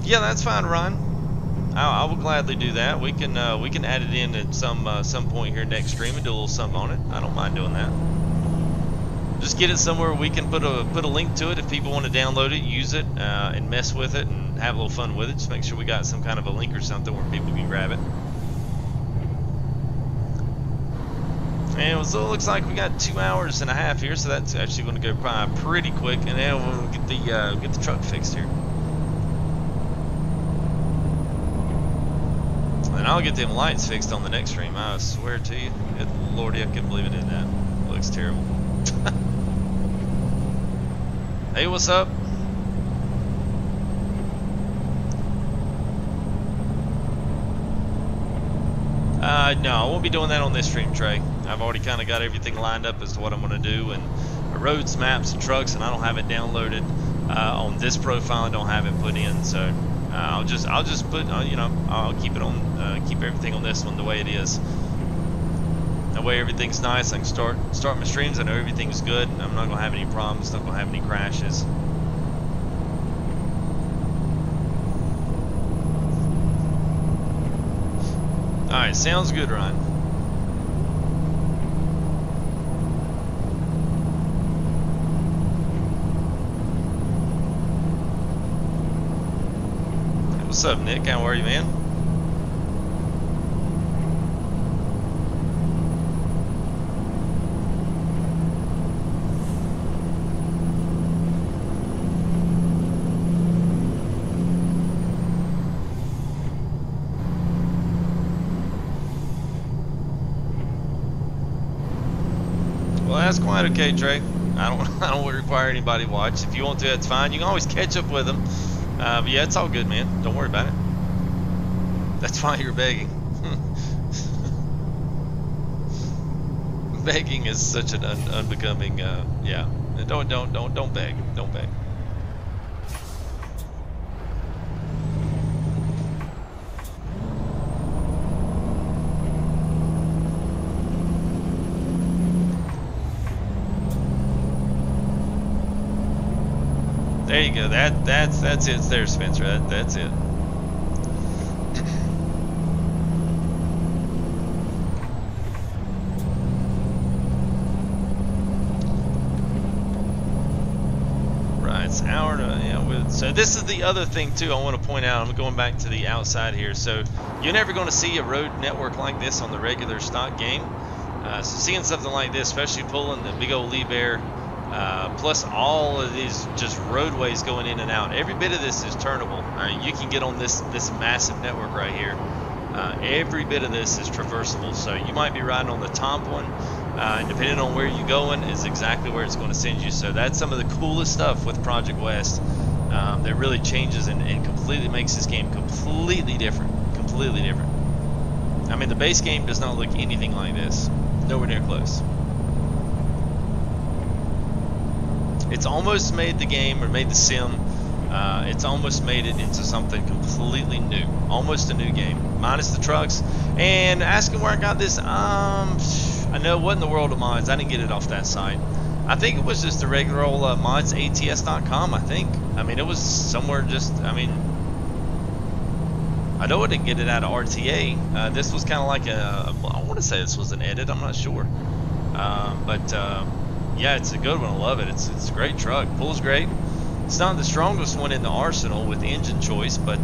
Yeah, that's fine, Ron. I will gladly do that. We can add it in at some point here next stream and do a little something on it. I don't mind doing that. Just get it somewhere we can put a link to it if people want to download it, use it, and mess with it and have a little fun with it. Just make sure we got some kind of a link or something where people can grab it. And so it looks like we got 2.5 hours here, so that's actually going to go by pretty quick, and then we'll get the truck fixed here. And I'll get them lights fixed on the next stream. I swear to you, good lordy, I couldn't believe it did that. It looks terrible. Hey, what's up? No, I won't be doing that on this stream, Trey. I've already kind of got everything lined up as to what I'm going to do, and roads, maps, and trucks, and I don't have it downloaded on this profile. I don't have it put in, so I'll just put, I'll keep it on, keep everything on this one the way it is. That way everything's nice. I can start my streams. I know everything's good. I'm not gonna have any problems. Not gonna have any crashes. All right, sounds good, Ryan. What's up, Nick? How are you, man? Well, that's quite okay, Trey. I don't require anybody to watch. If you want to, that's fine. You can always catch up with them. But yeah, it's all good, man. Don't worry about it. That's why you're begging. Begging is such an unbecoming. Yeah. Don't beg. Don't beg. There you go. That's it. There, Spencer. That's it. Right. It's an hour to, yeah. So this is the other thing too. I want to point out. I'm going back to the outside here. So you're never going to see a road network like this on the regular stock game. So seeing something like this, especially pulling the big old Lee Bear. Plus all of these just roadways going in and out. Every bit of this is turnable. You can get on this massive network right here. Every bit of this is traversable. So you might be riding on the top one. And depending on where you're going is exactly where it's going to send you. So that's some of the coolest stuff with Project West that really changes and completely makes this game completely different. Completely different. I mean, the base game does not look anything like this. Nowhere near close. It's almost made the game, or made the sim, it's almost made it into something completely new. Almost a new game, minus the trucks. And asking where I got this, I know it wasn't the World of Mods. I didn't get it off that site. I think it was just the regular old mods, ats.com, I think. I mean, it was somewhere just, I mean, I know I didn't get it out of RTA. This was kind of like I want to say this was an edit, I'm not sure. Yeah, it's a good one. I love it. It's a great truck. Pulls great. It's not the strongest one in the arsenal with the engine choice, but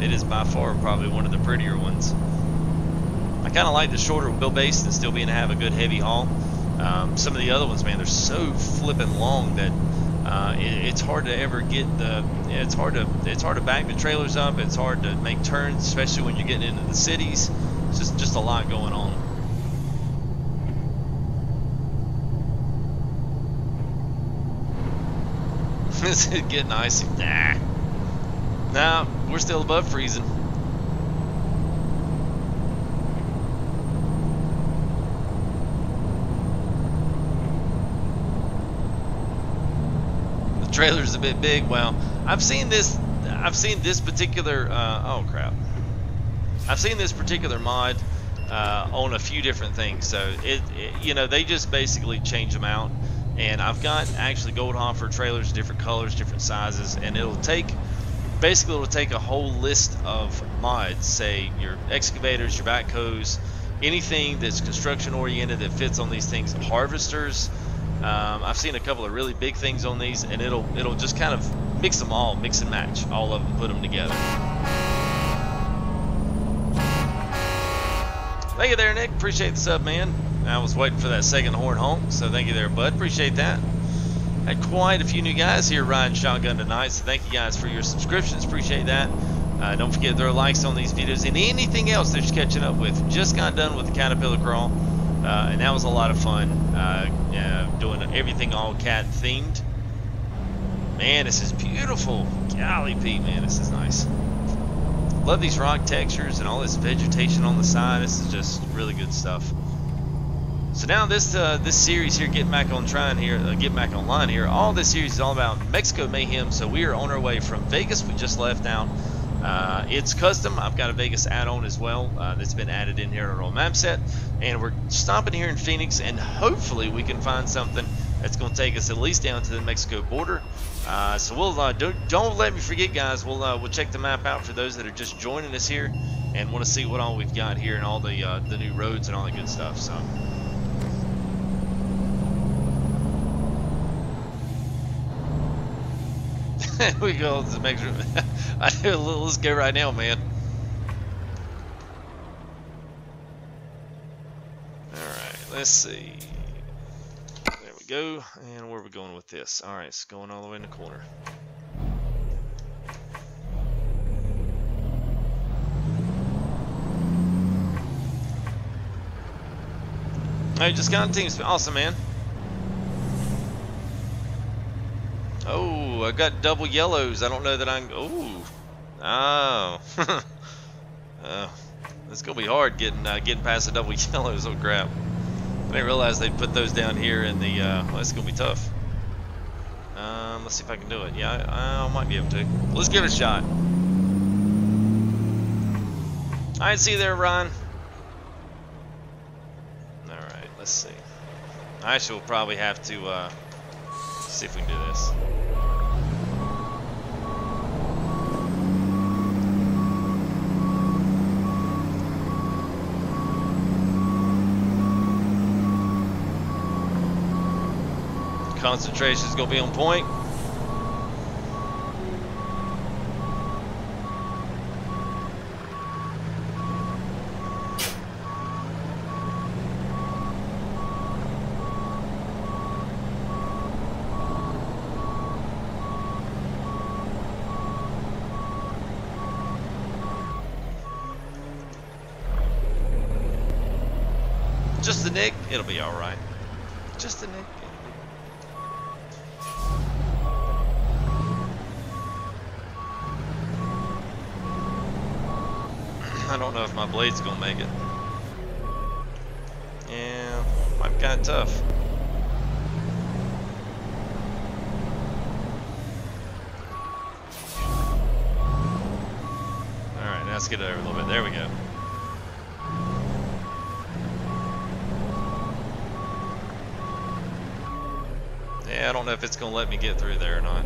it is by far probably one of the prettier ones. I kind of like the shorter wheelbase and still being to have a good heavy haul. Some of the other ones, man, they're so flipping long that it's hard to ever get the. It's hard to back the trailers up. It's hard to make turns, especially when you're getting into the cities. It's just a lot going on. Is it getting icy? Nah, we're still above freezing. The trailer's a bit big. Well, I've seen this particular. Oh crap! I've seen this particular mod on a few different things. So you know, they just basically change them out. And I've got actually Goldhofer trailers, different colors, different sizes, and it'll take a whole list of mods, say your excavators, your backhoes, anything that's construction oriented that fits on these things, harvesters. I've seen a couple of really big things on these, and it'll just kind of mix them all, mix and match all of them, put them together. Thank you there, Nick. Appreciate the sub, man. I was waiting for that second horn honk, so thank you there, bud. Appreciate that. Had quite a few new guys here riding shotgun tonight, so thank you guys for your subscriptions. Appreciate that. Don't forget to throw likes on these videos and anything else that you're catching up with. Just got done with the Caterpillar Crawl, and that was a lot of fun. Doing everything all cat themed. Man, this is beautiful. Golly Pete, man, this is nice. Love these rock textures and all this vegetation on the side. This is just really good stuff. So now this series here, getting back online here. All this series is all about Mexico Mayhem. So we are on our way from Vegas. We just left now. It's custom. I've got a Vegas add-on as well that's been added in here on our map set, and we're stopping here in Phoenix, and hopefully we can find something that's going to take us at least down to the Mexico border. So we'll don't let me forget, guys. We'll check the map out for those that are just joining us here and want to see what all we've got here and all the new roads and all that good stuff. So. We go to make sure. Let's go right now, man. Alright, let's see. There we go. And where are we going with this? Alright, it's going all the way in the corner. Alright, just got teams. Awesome, man. Oh, I got double yellows. I don't know that I'm. Oh. It's gonna be hard getting past the double yellows. Oh crap! I didn't realize they put those down here in the. Well, it's gonna be tough. Let's see if I can do it. Yeah, I might be able to. Let's give it a shot. Alright, see you there, Ron. Alright, let's see. I actually will probably have to see if we can do this. Concentration is going to be on point. Just the nick, it'll be all right. Just the nick. I don't know if my blade's gonna make it. Yeah, might be kind of tough. Alright, now let's get it over a little bit. There we go. Yeah, I don't know if it's gonna let me get through there or not.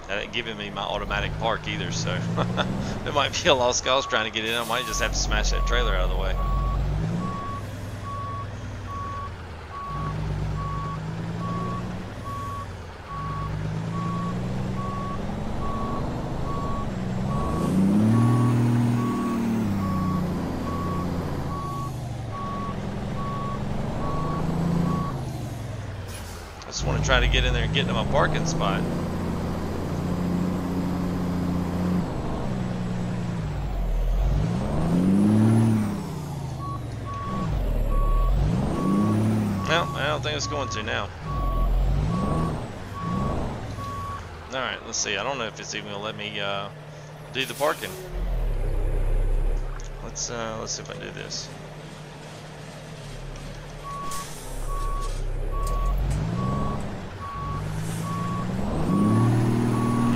That ain't giving me my automatic park either, so it might be a lost cause trying to get in. I might just have to smash that trailer out of the way. I just want to try to get in there and get into my parking spot. I don't think it's going to now. Alright, let's see. I don't know if it's even going to let me do the parking. Let's see if I can do this.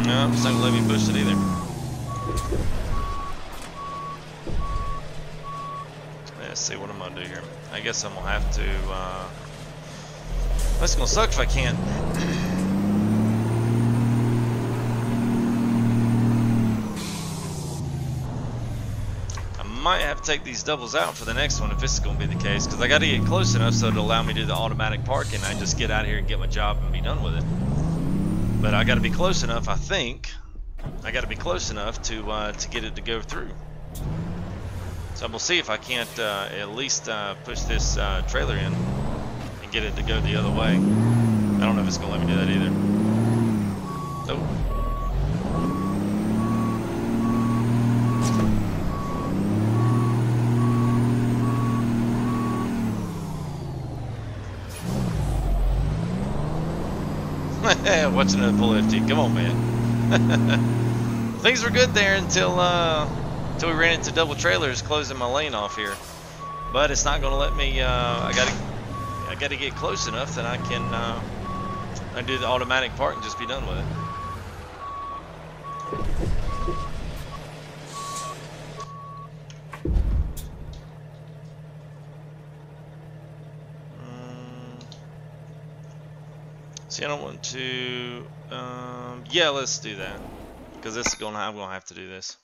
No, it's not going to let me push it either. Let's see, what I'm going to do here. I guess I'm going to have to... That's gonna suck if I can't. I might have to take these doubles out for the next one if this is gonna be the case, because I got to get close enough so it'll allow me to do the automatic parking. I just get out here and get my job and be done with it. But I got to be close enough. I think I got to be close enough to get it to go through. So we'll see if I can't at least push this trailer in. Get it to go the other way. I don't know if it's gonna let me do that either. Nope. What's another full FT? Come on, man. Things were good there until we ran into double trailers closing my lane off here. But it's not gonna let me. I got to get close enough that I can do the automatic park and just be done with it. See, I don't want to. Yeah, let's do that because this is I'm gonna have to do this,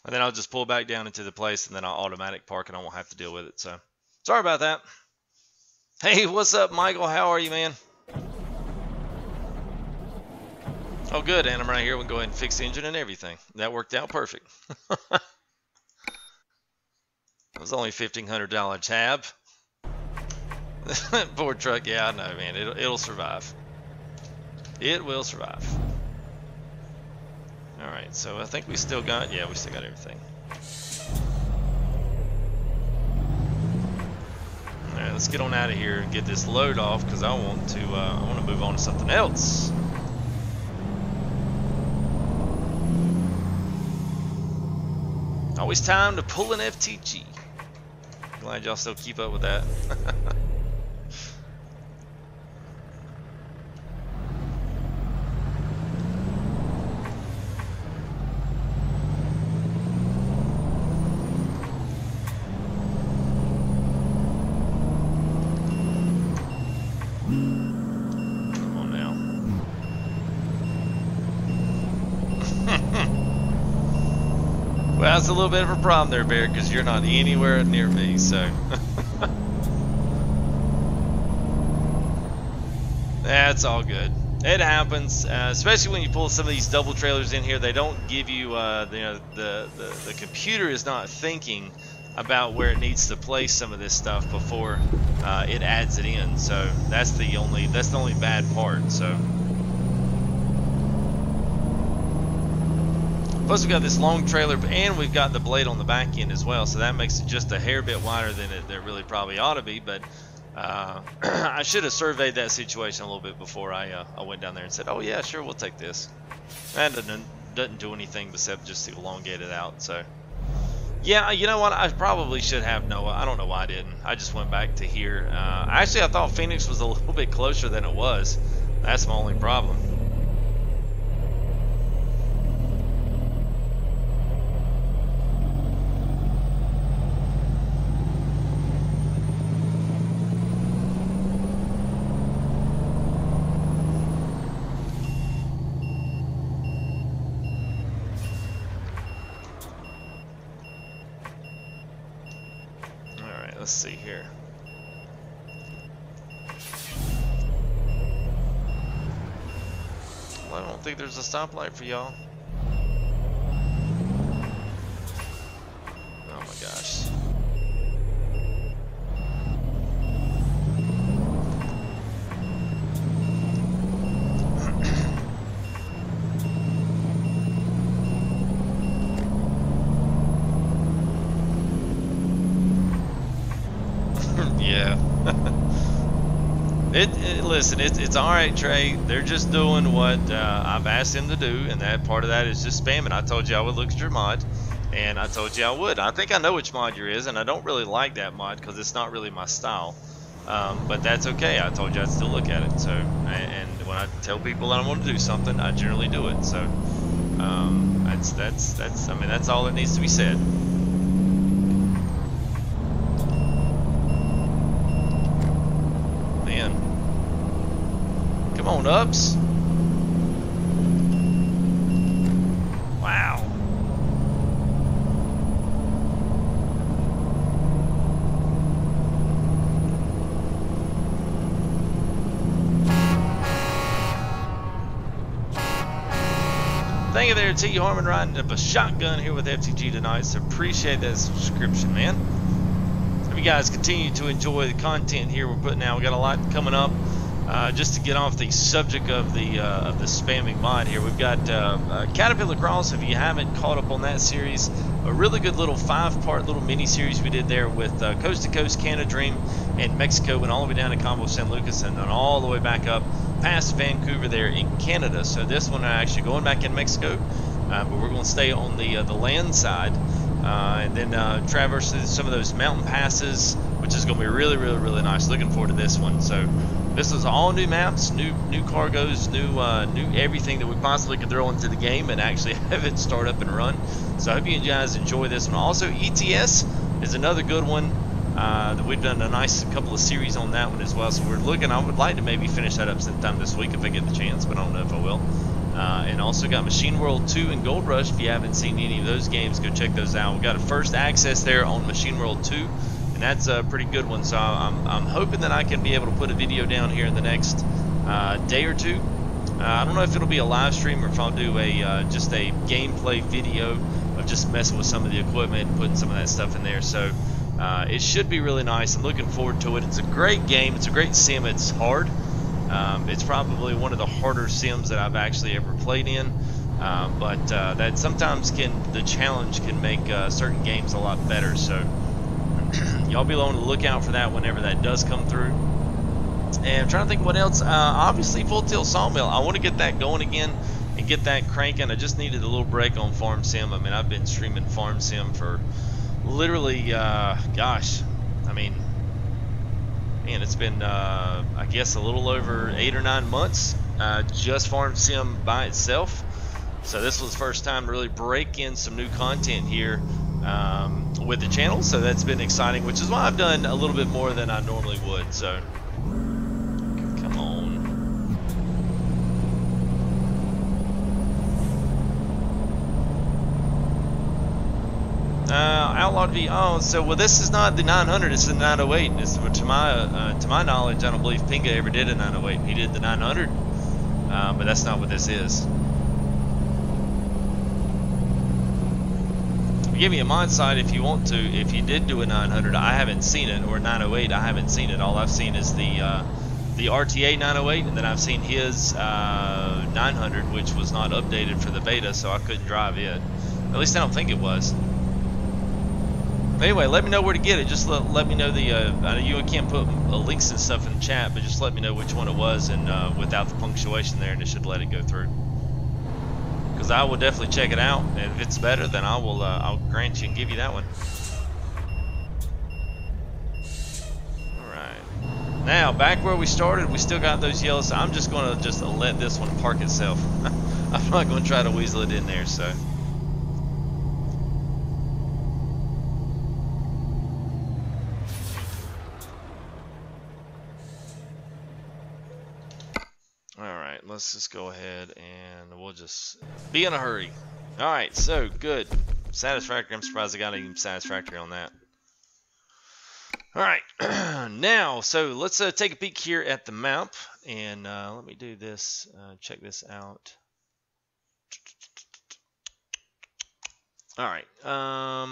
and then I'll just pull back down into the place, and then I'll automatic park, and I won't have to deal with it. So, sorry about that. Hey, what's up, Michael? How are you, man? Oh, good. And I'm right here. We can go ahead and fix the engine and everything. That worked out perfect. It was only $1,500 tab. Ford truck, yeah, I know, man. It'll survive. It will survive. All right, so I think we still got, yeah, we still got everything. All right, let's get on out of here and get this load off because I want to move on to something else. Always time to pull an FTG. Glad y'all still keep up with that. Come on now. Well, that's a little bit of a problem there, Bear, because you're not anywhere near me, so. That's all good. It happens, especially when you pull some of these double trailers in here. They don't give you, the computer is not thinking about where it needs to place some of this stuff before it adds it in. So that's the only bad part. So. Plus we've got this long trailer, and we've got the blade on the back end as well, so that makes it just a hair bit wider than it really probably ought to be. But I should have surveyed that situation a little bit before I went down there and said, "Oh yeah, sure, we'll take this." That doesn't do anything except just to elongate it out. So yeah, you know what? I probably should have Noah. I don't know why I didn't. I just went back to here. Actually, I thought Phoenix was a little bit closer than it was. That's my only problem. Let's see here. Well, I don't think there's a stoplight for y'all. Oh my gosh. Yeah. Listen, it's all right, Trey. They're just doing what I've asked them to do, and that part of that is just spamming. I told you I would look at your mod, and I told you I would. I think I know which mod yours is, and I don't really like that mod because it's not really my style. But that's okay. I told you I'd still look at it. So, and when I tell people that I'm going to do something, I generally do it. So, that's. I mean, that's all that needs to be said. Come on, Ups. Wow. Thank you there, T. Harmon, riding up a shotgun here with FTG tonight. So appreciate that subscription, man. Hope you guys continue to enjoy the content here we're putting out. We got a lot coming up. Just to get off the subject of the spamming mod here, we've got Caterpillar Cross. If you haven't caught up on that series, a really good little 5-part little mini series we did there with Coast to Coast Canada Dream in Mexico, and all the way down to Cabo San Lucas, and then all the way back up past Vancouver there in Canada. So this one actually going back in Mexico, but we're going to stay on the land side, and then traverse some of those mountain passes, which is going to be really, really, really nice. Looking forward to this one. So. This is all new maps, new cargoes, new everything that we possibly could throw into the game and actually have it start up and run. So I hope you guys enjoy this one. Also, ETS is another good one that we've done a nice couple of series on that one as well. So we're looking. I would like to maybe finish that up sometime this week if I get the chance, but I don't know if I will. And also got Machine World 2 and Gold Rush. If you haven't seen any of those games, go check those out. We got a first access there on Machine World 2, and that's a pretty good one. So I'm hoping that I can be able to put a video down here in the next day or two. I don't know if it'll be a live stream or if I'll do a just a gameplay video of just messing with some of the equipment and putting some of that stuff in there. So it should be really nice. I'm looking forward to it. It's a great game. It's a great sim. It's hard. It's probably one of the harder sims that I've actually ever played in, but that sometimes the challenge can make certain games a lot better. So y'all be on the lookout for that whenever that does come through. And I'm trying to think what else. Obviously, Full Tilt Sawmill. I want to get that going again and get that cranking. I just needed a little break on Farm Sim. I mean, I've been streaming Farm Sim for literally, gosh, I mean, man, it's been, I guess, a little over 8 or 9 months, just Farm Sim by itself. So this was the first time to really break in some new content here with the channel. So that's been exciting, which is why I've done a little bit more than I normally would. So, come on. Outlawed V. Oh, so well, this is not the 900. It's the 908. It's, to my knowledge, I don't believe Pinga ever did a 908. He did the 900, but that's not what this is. Give me a mod site if you want to. If you did do a 900, I haven't seen it, or 908, I haven't seen it. All I've seen is the RTA 908, and then I've seen his 900, which was not updated for the beta, so I couldn't drive it. At least I don't think it was. Anyway, let me know where to get it. Just let me know the. I know you can't put links and stuff in the chat, but just let me know which one it was, and without the punctuation there, and it should let it go through. Because I will definitely check it out, and if it's better, then I will. I'll grant you and give you that one. All right. Now back where we started, we still got those yellows. So I'm just going to let this one park itself. I'm not going to try to weasel it in there. So. Alright, let's just go ahead and we'll just be in a hurry. Alright, so good. Satisfactory. I'm surprised I got any satisfactory on that. Alright, now, so let's take a peek here at the map. And let me do this. Check this out. Alright, let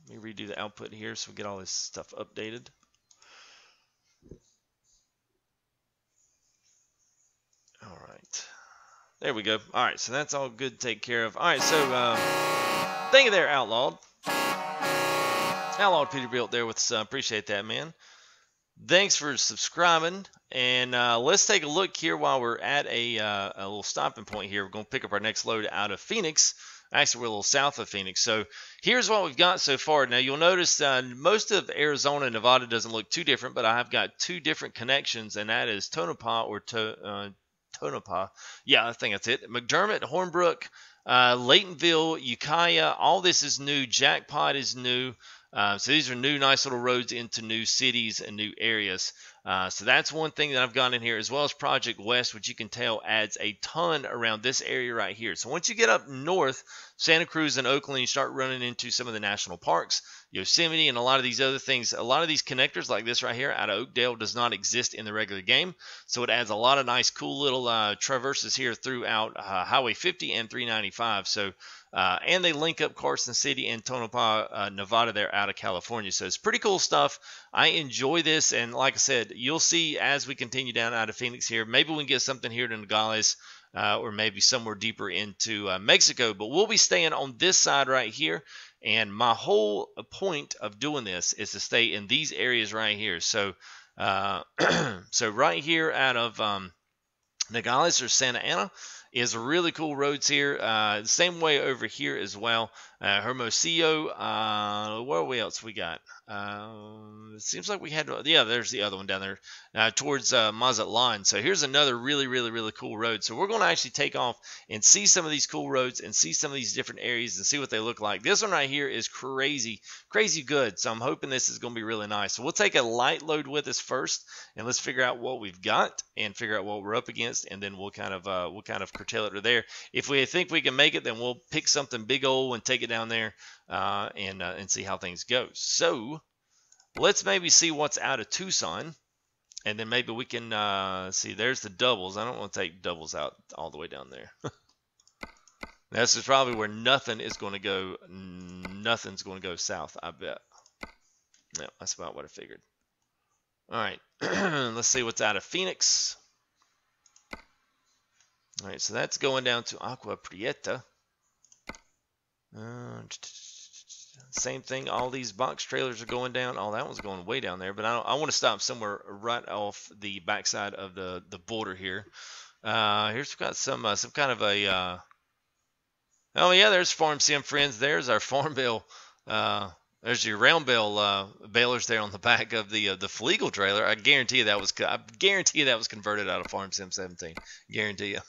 me redo the output here so we get all this stuff updated. All right, there we go. All right, so that's all good to take care of. All right, so thank you there, Outlawed Peterbilt there with us. Appreciate that, man. Thanks for subscribing, and let's take a look here while we're at a little stopping point here. We're going to pick up our next load out of Phoenix. Actually, we're a little south of Phoenix. So here's what we've got so far. Now, you'll notice most of Arizona and Nevada doesn't look too different, but I've got two different connections, and that is Tonopah or Tonopah. Yeah, I think that's it. McDermott, Hornbrook, Laytonville, Ukiah, all this is new. Jackpot is new. So these are new, nice little roads into new cities and new areas. So that's one thing that I've got in here, as well as Project West, which you can tell adds a ton around this area right here. So once you get up north, Santa Cruz and Oakland, you start running into some of the national parks, Yosemite, and a lot of these other things. A lot of these connectors like this right here out of Oakdale does not exist in the regular game. So it adds a lot of nice, cool little traverses here throughout Highway 50 and 395. So and they link up Carson City and Tonopah, Nevada there out of California. So it's pretty cool stuff. I enjoy this, and like I said, you'll see as we continue down out of Phoenix here. Maybe we can get something here to Nogales, or maybe somewhere deeper into Mexico. But we'll be staying on this side right here. And my whole point of doing this is to stay in these areas right here. So, so right here out of Nogales or Santa Ana is really cool roads here. Same way over here as well. Hermosillo. Where else we got? It seems like we had, yeah, there's the other one down there towards Mazatlan. So here's another really cool road. So we're going to actually take off and see some of these cool roads and see some of these different areas and see what they look like. This one right here is crazy good. So I'm hoping this is going to be really nice. So we'll take a light load with us first, and let's figure out what we've got and figure out what we're up against, and then we'll kind of curtail it to there. If we think we can make it, then we'll pick something big old and take it down there and see how things go. So let's maybe see what's out of Tucson, and then maybe we can see. There's the doubles. I don't want to take doubles out all the way down there. This is probably where nothing's going to go south, I bet. Yeah, that's about what I figured. All right, let's see what's out of Phoenix. All right, so that's going down to Agua Prieta. Same thing. All these box trailers are going down. Oh, that one's going way down there. But I want to stop somewhere right off the backside of the border here. Here's got some kind of a. Oh yeah, there's Farm Sim friends. There's our farm bale. There's your round bale balers there on the back of the Fleagle trailer. I guarantee you that was converted out of Farm Sim 17. Guarantee you.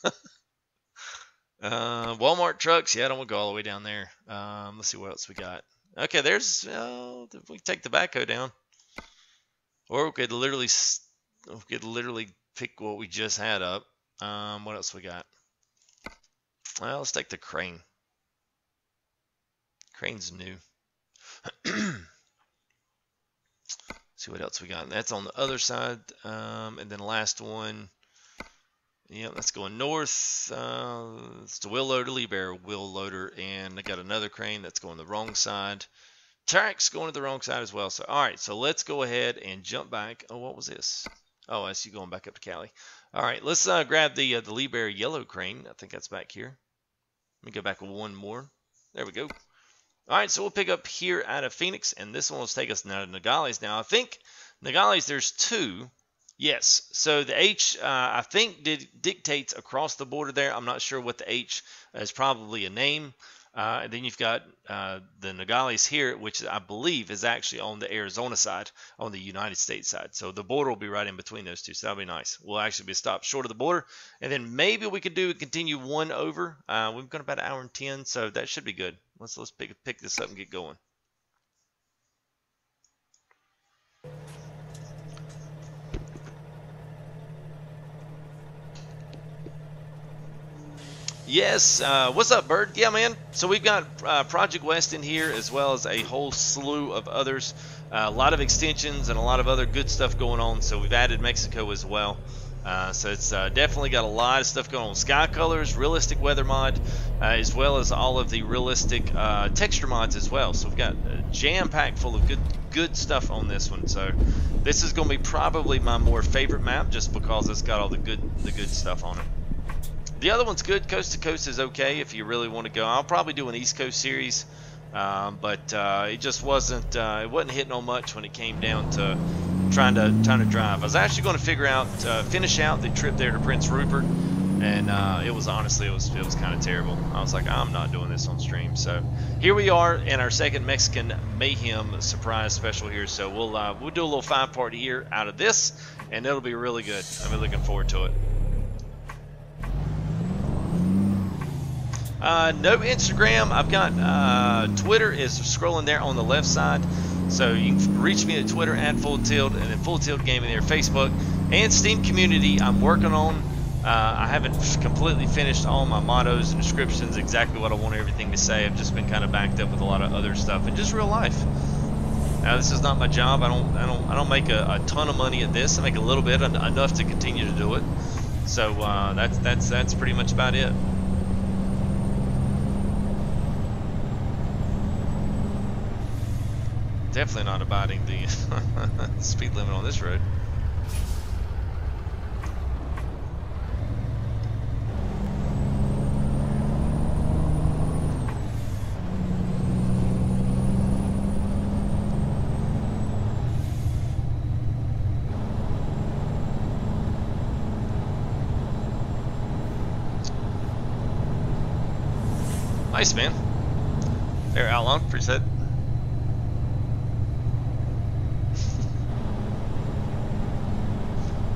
Walmart trucks. Yeah, I don't want to go all the way down there. Let's see what else we got. Okay, there's. We take the backhoe down, or we could literally pick what we just had up. What else we got? Well, let's take the crane. Crane's new. See what else we got. That's on the other side, and then the last one. Yeah, that's going north. It's the wheel loader, Liebherr wheel loader, and I got another crane that's going the wrong side. Tarek's going to the wrong side as well. So, all right, so let's go ahead and jump back. Oh, what was this? Oh, I see you going back up to Cali. All right, let's grab the Liebherr yellow crane. I think that's back here. Let me go back one more. There we go. All right, so we'll pick up here out of Phoenix, and this one will take us now to Nogales. Now, I think Nogales, there's two. Yes, so the H, I think, dictates across the border there. I'm not sure what the H is, probably a name. And then you've got the Nogales here, which I believe is actually on the Arizona side, on the United States side. So the border will be right in between those two, so that'll be nice. We'll actually be stopped short of the border, and then maybe we could continue one over. We've got about 1 hour and 10, so that should be good. Let's pick this up and get going. Yes, what's up, Bird? Yeah, man. So we've got Project West in here, as well as a whole slew of others. A lot of extensions and a lot of other good stuff going on. So we've added Mexico as well. So it's definitely got a lot of stuff going on. Sky Colors, Realistic Weather Mod, as well as all of the realistic texture mods as well. So we've got a jam-packed full of good stuff on this one. So this is going to be probably my more favorite map, just because it's got all the good stuff on it. The other one's good. Coast to Coast is okay if you really want to go. I'll probably do an East Coast series, but it just wasn't hitting on much when it came down to trying to drive. I was actually going to finish out the trip there to Prince Rupert, and it was kind of terrible. I was like, I'm not doing this on stream. So here we are in our second Mexican Mayhem surprise special here. So we'll do a little 5-part here out of this, and it'll be really good. I'm really looking forward to it. No Instagram. I've got Twitter is scrolling there on the left side, so you can reach me at Twitter at Full Tilt, and then Full Tilt Gaming there, Facebook, and Steam Community. I'm working on. I haven't completely finished all my mottos and descriptions, exactly what I want everything to say. I've just been kind of backed up with a lot of other stuff and just real life. Now, this is not my job. I don't make a ton of money at this. I make a little bit, enough to continue to do it. So that's pretty much about it. Definitely not abiding the speed limit on this road. Nice, man. There, Outlong, preset.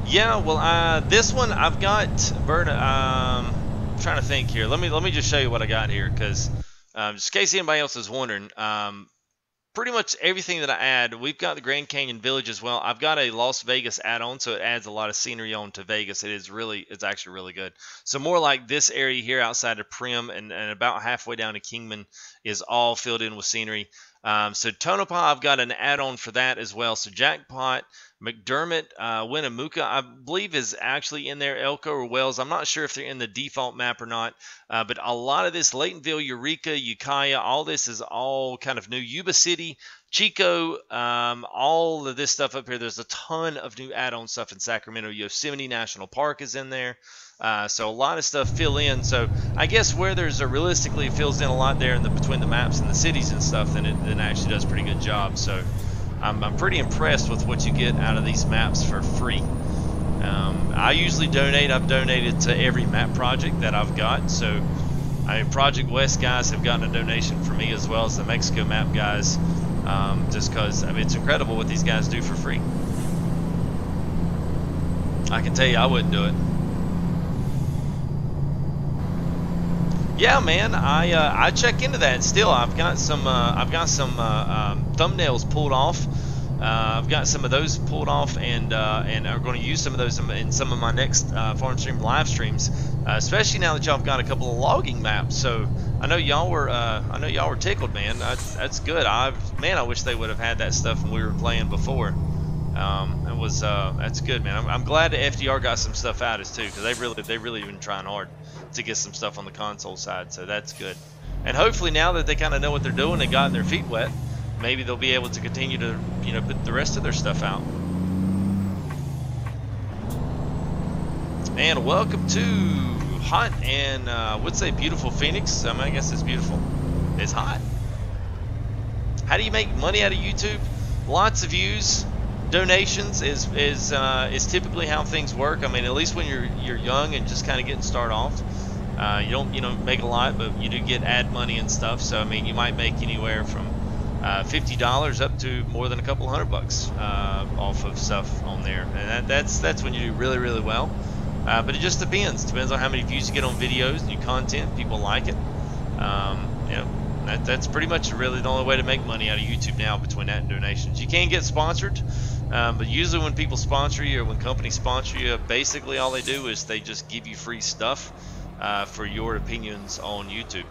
Yeah, well, this one I've got Bird. I'm trying to think here. Let me just show you what I got here, because just in case anybody else is wondering, pretty much everything that I add, we've got the Grand Canyon Village as well. I've got a Las Vegas add-on, so it adds a lot of scenery on to Vegas. It's actually really good. So more like this area here outside of Primm and about halfway down to Kingman is all filled in with scenery. So Tonopah, I've got an add-on for that as well. So Jackpot, McDermott, Winnemucca, I believe is actually in there. Elko or Wells, I'm not sure if they're in the default map or not. But a lot of this, Laytonville, Eureka, Ukiah, all this is all kind of new. Yuba City, Chico, all of this stuff up here. There's a ton of new add-on stuff in Sacramento. Yosemite National Park is in there. So a lot of stuff fill in. So I guess where there's a realistically it fills in a lot there in between the maps and the cities and stuff, then it actually does a pretty good job. So I'm pretty impressed with what you get out of these maps for free. I usually donate. I've donated to every map project that I've got. So I mean, Project West guys have gotten a donation from me, as well as the Mexico map guys, just because I mean it's incredible what these guys do for free. I can tell you I wouldn't do it. Yeah, man, I check into that still. I've got some thumbnails pulled off. I've got some of those pulled off, and are going to use some of those in some of my next farm stream live streams. Especially now that y'all have got a couple of logging maps. So I know y'all were tickled, man. That's good. I wish they would have had that stuff when we were playing before. That's good, man. I'm glad that FDR got some stuff out as too, because they really been trying hard to get some stuff on the console side, so that's good. And hopefully now that they kind of know what they're doing and gotten their feet wet, maybe they'll be able to continue to put the rest of their stuff out. And welcome to hot and I would say beautiful Phoenix. I mean, I guess it's beautiful. It's hot. How do you make money out of YouTube? Lots of views. Donations is typically how things work. I mean, at least when you're young and just kind of getting started off, you don't make a lot, but you do get ad money and stuff. So I mean, you might make anywhere from $50 up to more than a couple $100 off of stuff on there, and that's when you do really, really well. But it just depends. Depends on how many views you get on videos, new content, people like it. That's pretty much really the only way to make money out of YouTube now, between that and donations. You can get sponsored, but usually when people sponsor you or when companies sponsor you, basically all they do is they just give you free stuff for your opinions on YouTube.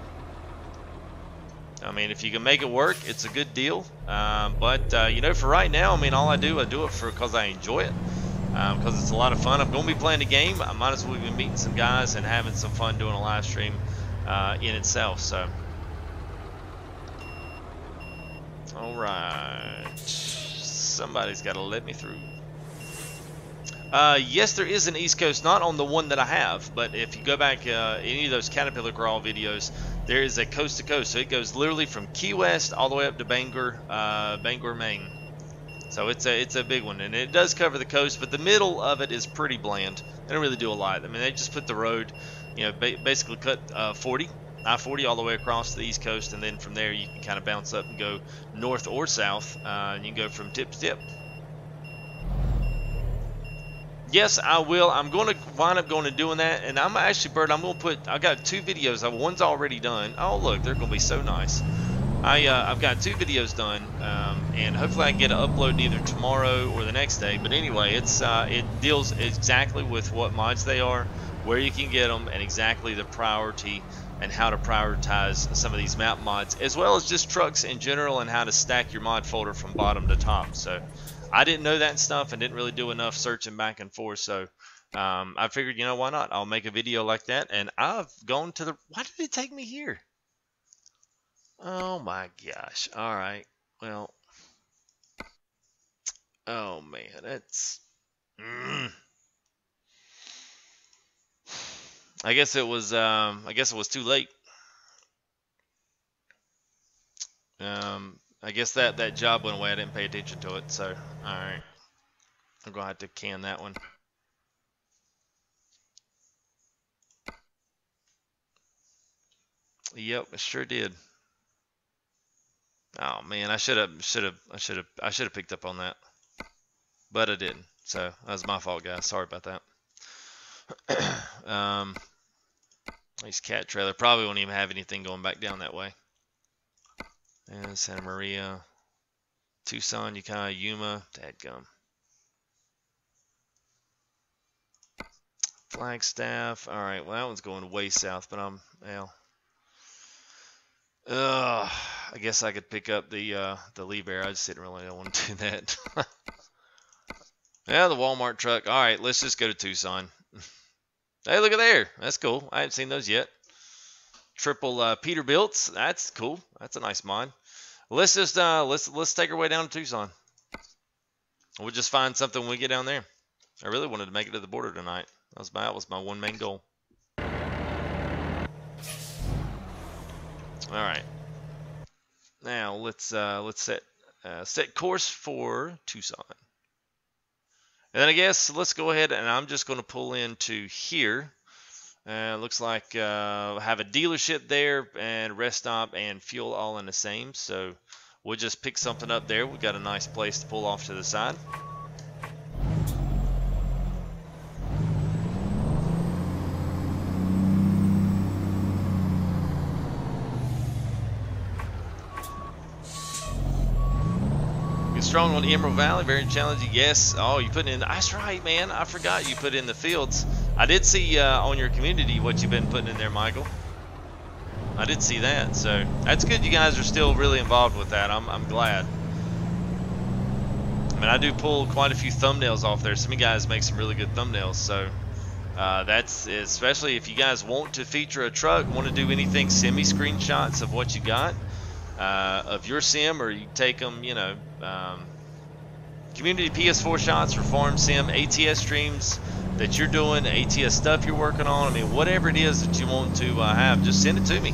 I mean, if you can make it work, it's a good deal. But for right now, I mean, all I do it because I enjoy it, because it's a lot of fun. I'm going to be playing the game. I might as well be meeting some guys and having some fun doing a live stream in itself. So. Alright, somebody's got to let me through. Yes, there is an East Coast, not on the one that I have, but if you go back any of those Caterpillar Crawl videos, there is a coast to coast. So it goes literally from Key West all the way up to Bangor, Maine. So it's a big one, and it does cover the coast, but the middle of it is pretty bland. They don't really do a lot. I mean, they just put the road, basically cut I-40 all the way across the East Coast, and then from there you can kind of bounce up and go north or south, and you can go from tip to tip. Yes, I will. I'm going to wind up going and doing that, and I'm actually, Bert, I got 2 videos. One's already done. Oh, look, they're going to be so nice. I've got 2 videos done, and hopefully I can get it uploaded either tomorrow or the next day. But anyway, it deals exactly with what mods they are, where you can get them, and exactly the priority and how to prioritize some of these map mods, as well as just trucks in general, and how to stack your mod folder from bottom to top. So I didn't know that stuff and didn't really do enough searching back and forth. So I figured, why not? I'll make a video like that. And I've gone to the... Why did it take me here? Oh my gosh. All right. Well. Oh man, that's... I guess it was too late. I guess that job went away. I didn't pay attention to it. So, all right. I'm going to have to can that one. Yep, it sure did. Oh man, I should have picked up on that, but I didn't. So that was my fault, guys. Sorry about that. Nice cat trailer. Probably won't even have anything going back down that way. And Santa Maria, Tucson, Ukiah, Yuma, dadgum. Flagstaff. All right, well that one's going way south, but I guess I could pick up the Lee Bear. I just didn't really want to do that. Yeah, the Walmart truck. All right, let's just go to Tucson. Hey, look at there. That's cool. I haven't seen those yet. Triple Peterbilts. That's cool. That's a nice mod. Let's just let's take our way down to Tucson. We'll just find something when we get down there. I really wanted to make it to the border tonight. That was my one main goal. All right. Now let's set course for Tucson. And then I guess let's go ahead and I'm just going to pull into here. Looks like have a dealership there and rest stop and fuel all in the same. So we'll just pick something up there. We got a nice place to pull off to the side. Strong on Emerald Valley, very challenging. Yes. Oh, you put in. That's right, man. I forgot you put in the fields. I did see on your community what you've been putting in there, Michael. I did see that, so that's good. You guys are still really involved with that. I'm glad. I mean, I do pull quite a few thumbnails off there. Some of you guys make some really good thumbnails, so that's especially if you guys want to feature a truck, want to do anything, send me screenshots of what you got. Of your sim, or you take them, you know, community PS4 shots for farm sim, ATS streams that you're doing, ATS stuff you're working on. I mean, whatever it is that you want to have, just send it to me.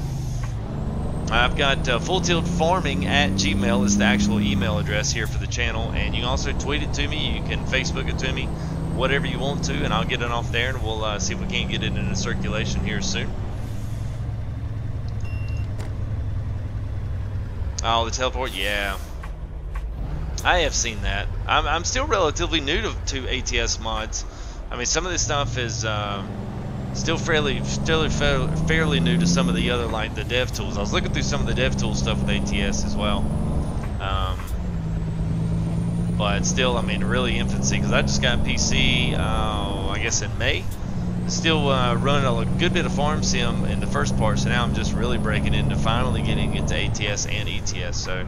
I've got Full Tilt Farming at Gmail is the actual email address here for the channel, and you can also tweet it to me. You can Facebook it to me, whatever you want to, and I'll get it off there, and we'll see if we can't get it into circulation here soon. Oh, the teleport, yeah. I have seen that. I'm still relatively new to ATS mods. I mean, some of this stuff is still fairly new to some of the other, like the dev tools. I was looking through some of the dev tool stuff with ATS as well. But still, I mean, really infancy, because I just got PC, I guess in May. Still running a good bit of farm sim in the first part, so now I'm just really breaking into finally getting into ATS and ETS. So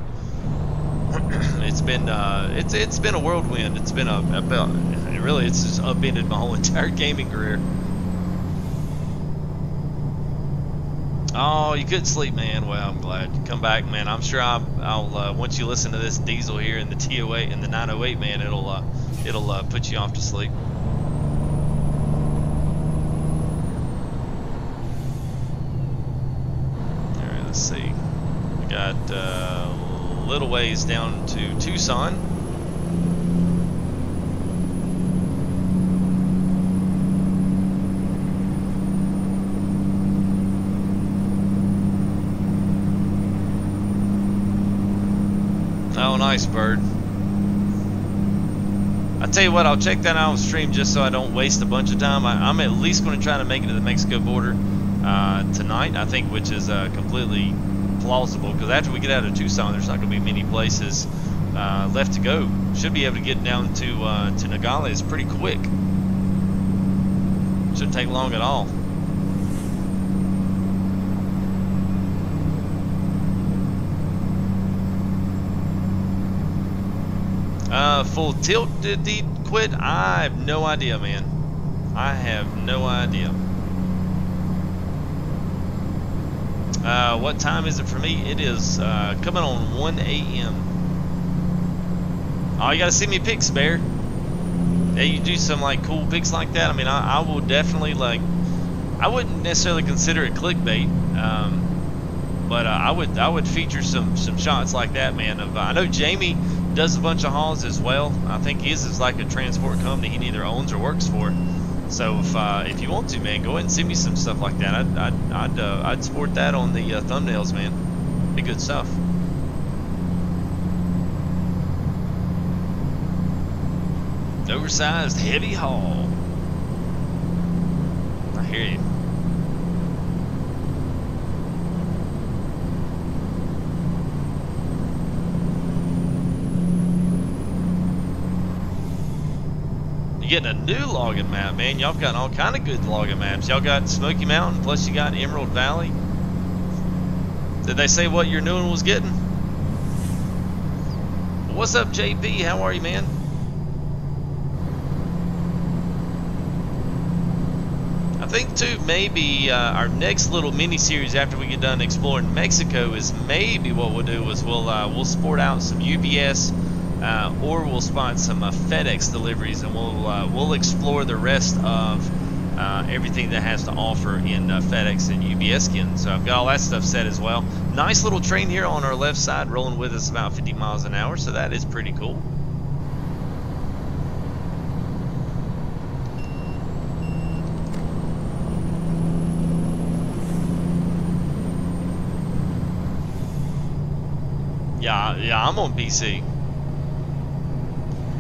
it's been a whirlwind. It's been it's just upended my whole entire gaming career. Oh, you couldn't sleep, man. Well, I'm glad. Come back, man. I'm sure I'll once you listen to this diesel here in the T08 and the 908, man, it'll put you off to sleep. Let's see. We got a little ways down to Tucson. Oh, nice, bird. I tell you what, I'll check that out on stream just so I don't waste a bunch of time. I'm at least going to try to make it to the Mexico border tonight, I think, which is completely plausible, because after we get out of Tucson, there's not going to be many places left to go. Should be able to get down to Nogales pretty quick. Shouldn't take long at all. Full tilt did he quit? I have no idea, man. I have no idea. What time is it for me? It is coming on 1 a.m. Oh, you gotta send me pics, Bear. Hey, you do some like cool pics like that. I mean, I will definitely, like, I wouldn't necessarily consider it clickbait, but I would feature some shots like that, man. Of I know Jamie does a bunch of hauls as well. I think his is like a transport company he either owns or works for. So if you want to, man, go ahead and send me some stuff like that. I'd sport that on the thumbnails, man. Be good stuff. Oversized heavy haul. I hear you. You're getting a new logging map, man. Y'all got all kind of good logging maps. Y'all got Smoky Mountain, plus you got Emerald Valley. Did they say what your new one was getting? What's up, JP? How are you, man? I think too, maybe our next little mini series after we get done exploring Mexico is maybe what we'll do is we'll sport out some UPS or we'll spot some FedEx deliveries, and we'll explore the rest of everything that has to offer in FedEx and UPS skin. So I've got all that stuff set as well. Nice little train here on our left side, rolling with us about 50 miles an hour, so that is pretty cool. Yeah, I'm on PC.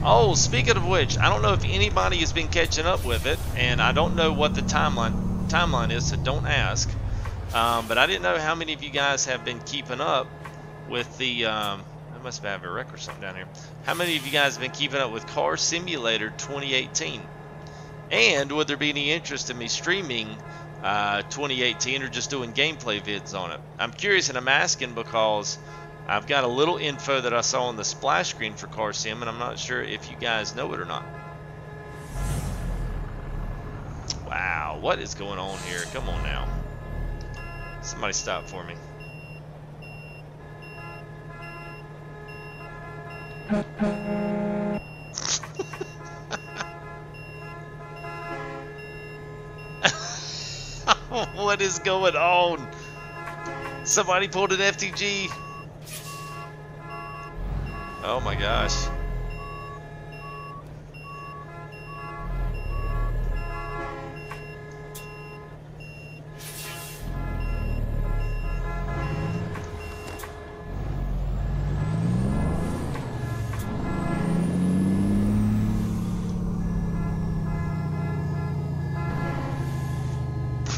Oh, speaking of which, I don't know if anybody has been catching up with it, and I don't know what the timeline is, so don't ask. But I didn't know how many of you guys have been keeping up with the. I must have a wreck or something down here. How many of you guys have been keeping up with Car Simulator 2018? And would there be any interest in me streaming 2018 or just doing gameplay vids on it? I'm curious, and I'm asking because I've got a little info that I saw on the splash screen for Car Sim, and I'm not sure if you guys know it or not. Wow, what is going on here? Come on now. Somebody stop for me. What is going on? Somebody pulled an FTG. Oh my gosh.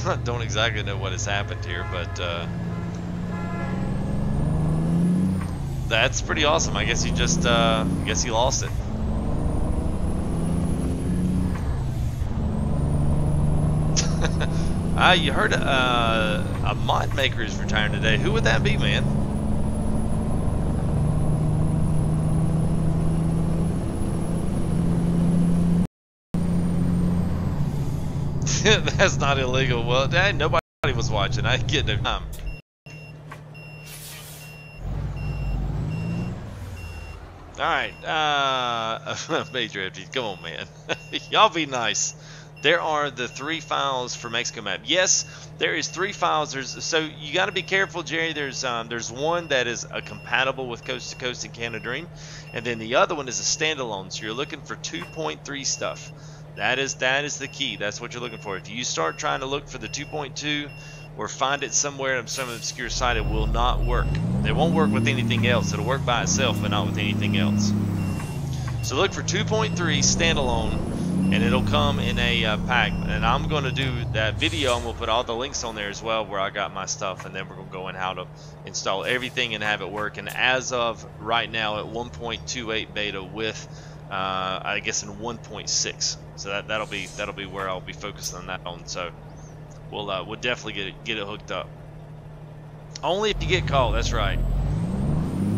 I don't exactly know what has happened here, but that's pretty awesome. I guess he just, I guess he lost it. You heard a mod maker is retiring today. Who would that be, man? That's not illegal. Well, nobody was watching. I get no time. Alright, Major FT, come on, man. Y'all be nice. There are the 3 files for Mexico map. Yes, there is 3 files. So you got to be careful, Jerry. There's one that is compatible with Coast to Coast and Canada Dream, and then the other one is a standalone. So you're looking for 2.3 stuff. That is the key. That's what you're looking for. If you start trying to look for the 2.2 or find it somewhere on some obscure site, it will not work. It won't work with anything else. It'll work by itself, but not with anything else. So look for 2.3 standalone, and it'll come in a pack. And I'm going to do that video, and we'll put all the links on there as well where I got my stuff, and then we're going to go in how to install everything and have it work. And as of right now at 1.28 beta with I guess in 1.6, so that'll be where I'll be focusing on that on. So we'll definitely get it hooked up. Only if you get caught. That's right.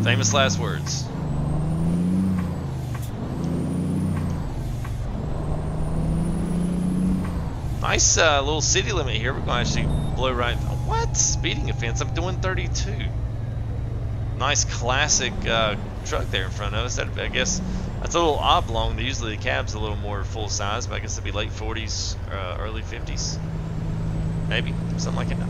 Famous last words. Nice little city limit here. We're going to actually blow right. What? Speeding offense? I'm doing 32. Nice classic truck there in front of us. I guess that's a little oblong. Usually the cab's a little more full size, but I guess it'd be late 40s, early 50s. Maybe. Something like that.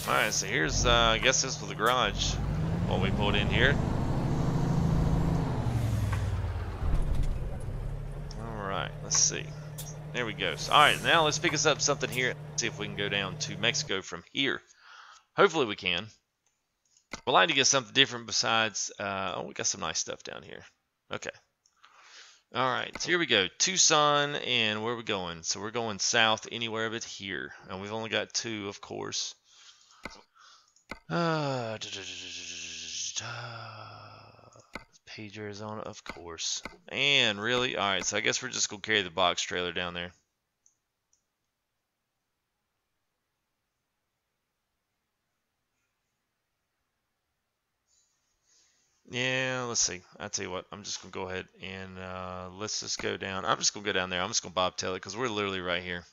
Alright, so here's, I guess this was the garage, what we pulled in here. let's see. There we go. So, all right, now let's pick us up something here. See if we can go down to Mexico from here. Hopefully we can. We'd like to get something different besides. Oh, we got some nice stuff down here. Okay. All right, so here we go. Tucson, and where are we going? So we're going south anywhere but here. And we've only got 2, of course. Page, Arizona, of course. And really? All right, so I guess we're just going to carry the box trailer down there. Yeah, let's see. I'll tell you what. I'm just going to go ahead and let's just go down. I'm just going to go down there. I'm just going to bobtail it because we're literally right here.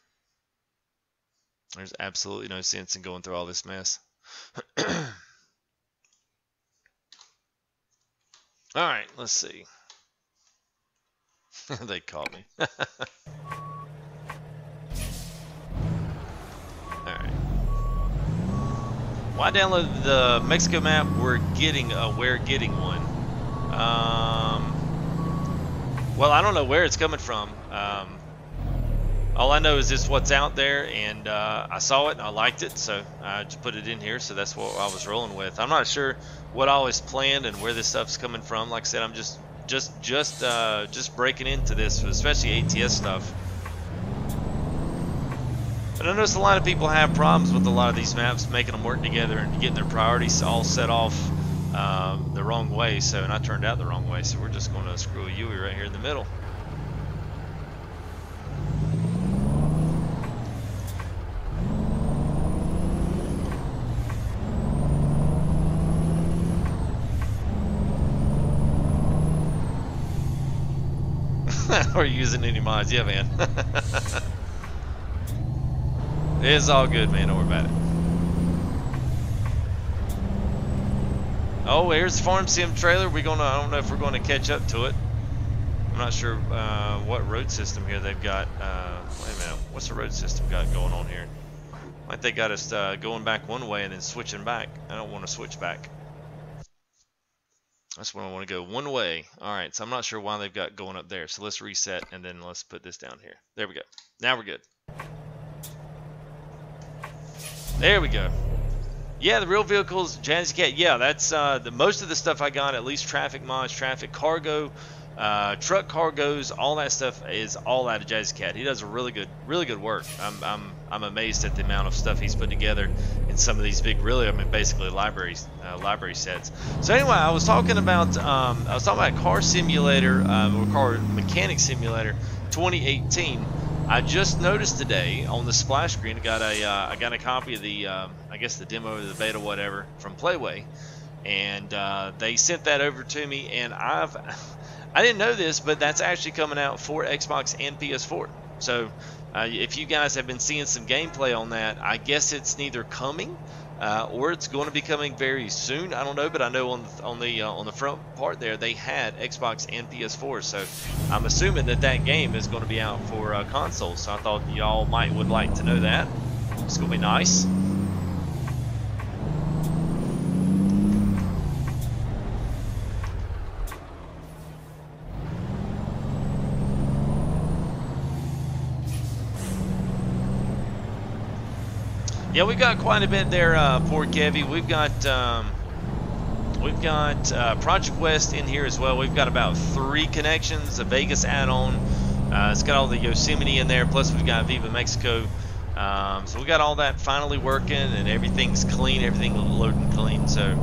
There's absolutely no sense in going through all this mess. All right, let's see. They caught me. Alright. Well, I downloaded the Mexico map. We're getting one. Well, I don't know where it's coming from. All I know is just what's out there, and I saw it and I liked it, so I just put it in here. So that's what I was rolling with. I'm not sure what I always planned and where this stuff's coming from. Like I said, I'm just breaking into this, especially ATS stuff. But I noticed a lot of people have problems with a lot of these maps, making them work together and getting their priorities all set off the wrong way. So, and I turned out the wrong way. So we're just going to screw a Yui right here in the middle. Are you using any mods? Yeah, man. It's all good, man. Don't worry about it. Oh, here's the Farm Sim trailer. I don't know if we're gonna catch up to it. I'm not sure what road system here they've got. Wait a minute. What's the road system got going on here? Like they got us going back one way and then switching back. I don't want to switch back. That's when I want to go one way. All right, so I'm not sure why they've got going up there. So let's reset and then let's put this down here. There we go. Now we're good. There we go. Yeah, the real vehicles, Jazzy Cat. Yeah, that's most of the stuff I got. At least traffic mods, traffic cargo, truck cargos, all that stuff is all out of Jazzy Cat. He does a really good work. I'm amazed at the amount of stuff he's put together in some of these big, basically library sets. So anyway, I was talking about Car Simulator or Car Mechanic Simulator 2018. I just noticed today on the splash screen, I got a copy of the I guess the demo, the beta, whatever, from Playway, and they sent that over to me, and I didn't know this, but that's actually coming out for Xbox and PS4. So if you guys have been seeing some gameplay on that, I guess it's neither coming or it's going to be coming very soon. I don't know, but I know on the front part there they had Xbox and PS4. So I'm assuming that game is going to be out for consoles. So I thought y'all would like to know that. It's going to be nice. Yeah, we've got quite a bit there, poor Kevy. We've got Project West in here as well. We've got about 3 connections, a Vegas add-on. It's got all the Yosemite in there, plus we've got Viva Mexico. So we got all that finally working, and everything's clean, everything loading clean. So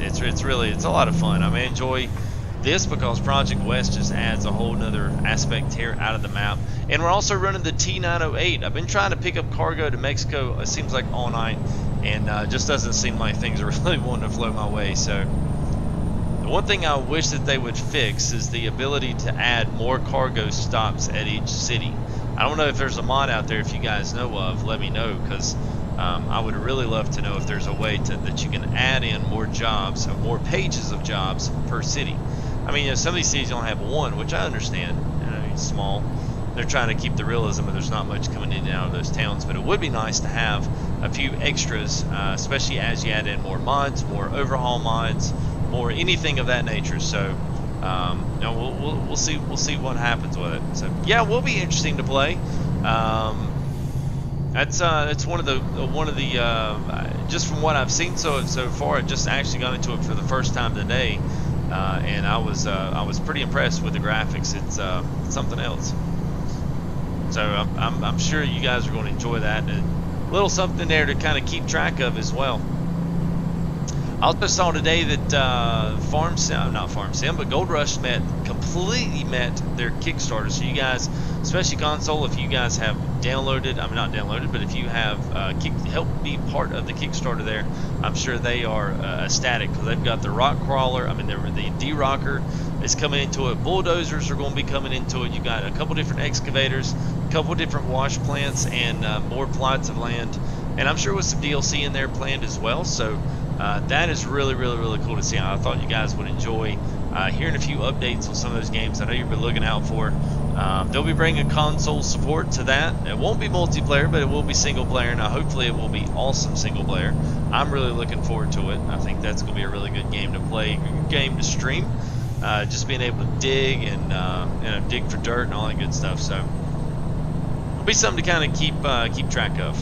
it's a lot of fun. I enjoy this because Project West just adds a whole nother aspect here out of the map. And we're also running the T908. I've been trying to pick up cargo to Mexico, it seems like all night, and just doesn't seem like things are really wanting to flow my way. So the one thing I wish that they would fix is the ability to add more cargo stops at each city. I don't know if there's a mod out there, if you guys know of, let me know, because I would really love to know if there's a way that you can add in more jobs, or more pages of jobs per city. Some of these cities don't have one, which I understand. It's small. They're trying to keep the realism, and there's not much coming in and out of those towns. But it would be nice to have a few extras, especially as you add in more mods, more overhaul mods, more anything of that nature. So You know, we'll see what happens with it. So yeah, it will be interesting to play. That's one of the just from what I've seen so far. I just actually got into it for the first time today, and I was pretty impressed with the graphics. It's something else. So I'm sure you guys are going to enjoy that, and a little something there to kind of keep track of as well. I also saw today that not Farm Sim, but Gold Rush completely met their Kickstarter. So you guys, especially console, if you guys have downloaded, I mean not downloaded, but if you have helped be part of the Kickstarter there, I'm sure they are ecstatic, because they've got the rock crawler. I mean, the D-Rocker is coming into it. Bulldozers are going to be coming into it. You got a couple different excavators, a couple different wash plants, and more plots of land. And I'm sure with some DLC in there planned as well. So that is really cool to see. I thought you guys would enjoy hearing a few updates on some of those games I know you've been looking out for. They'll be bringing console support to that. It won't be multiplayer, but it will be single player. Now, hopefully it will be awesome single player. I'm really looking forward to it. I think that's going to be a really good game to play, good game to stream. Just being able to dig and you know, dig for dirt and all that good stuff. So it'll be something to kind of keep track of.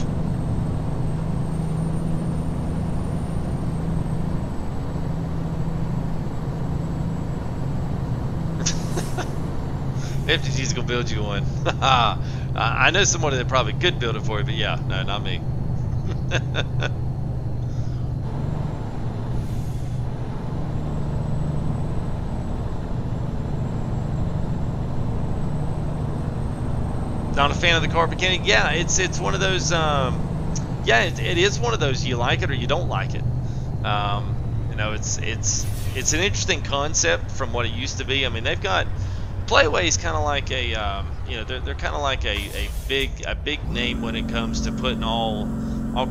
FTG's gonna build you one. I know someone that probably could build it for you, but yeah, no, not me. Not a fan of the car mechanic? Yeah, it's one of those. Yeah, it is one of those. You like it or you don't like it. You know, it's an interesting concept from what it used to be. I mean, they've got. Playway's kind of like a, you know, they're kind of like a big name when it comes to putting all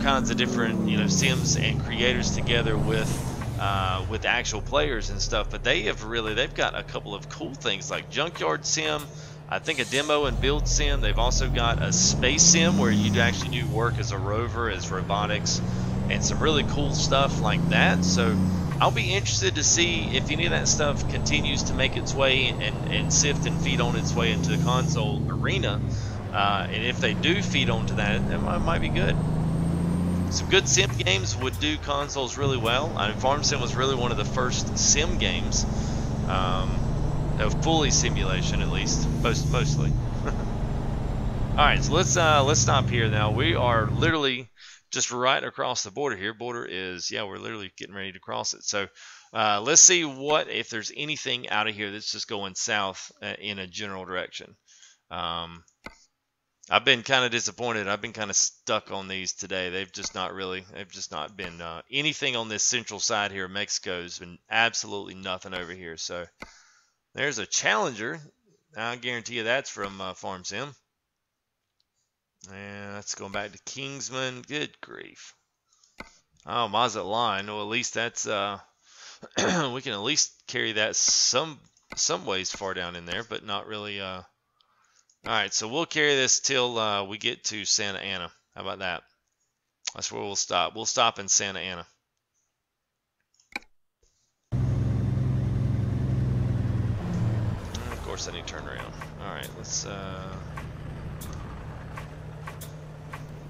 kinds of different, you know, sims and creators together with actual players and stuff. But they've got a couple of cool things like Junkyard Sim, I think a demo and build sim. They've also got a space sim where you actually do work as a rover, as robotics, and some really cool stuff like that. So I'll be interested to see if any of that stuff continues to make its way and sift and feed on its way into the console arena. And if they do feed onto that, it might be good. Some good sim games would do consoles really well. I mean, Farm Sim was really one of the first sim games. Fully simulation, at least, mostly. Alright, so let's stop here now. We are literally just right across the border here. Border is, yeah, we're literally getting ready to cross it. So let's see if there's anything out of here that's just going south in a general direction. I've been kind of disappointed. I've been kind of stuck on these today. They've just not been anything on this central side here of Mexico. Has been absolutely nothing over here. So there's a Challenger. I guarantee you that's from Farm Sim. And that's going back to Kingsman. Good grief. Oh, Mazatlan. Well, at least that's we can at least carry that some ways far down in there, but not really. All right, so we'll carry this till we get to Santa Ana. How about that? That's where we'll stop. We'll stop in Santa Ana. And of course, I need to turn around. All right, let's.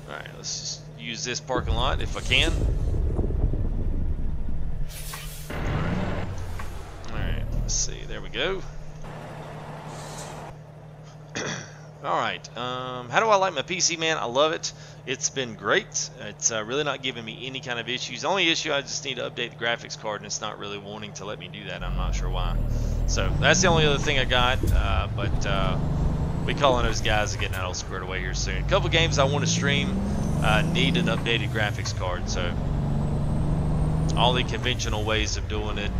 Alright, let's just use this parking lot if I can. Alright, let's see. There we go. Alright, how do I like my PC, man? I love it. It's been great. It's really not giving me any kind of issues. The only issue, I just need to update the graphics card, and it's not really wanting to let me do that. I'm not sure why. So that's the only other thing I got, but we calling those guys and getting that all squared away here soon. A couple games I want to stream need an updated graphics card, so all the conventional ways of doing it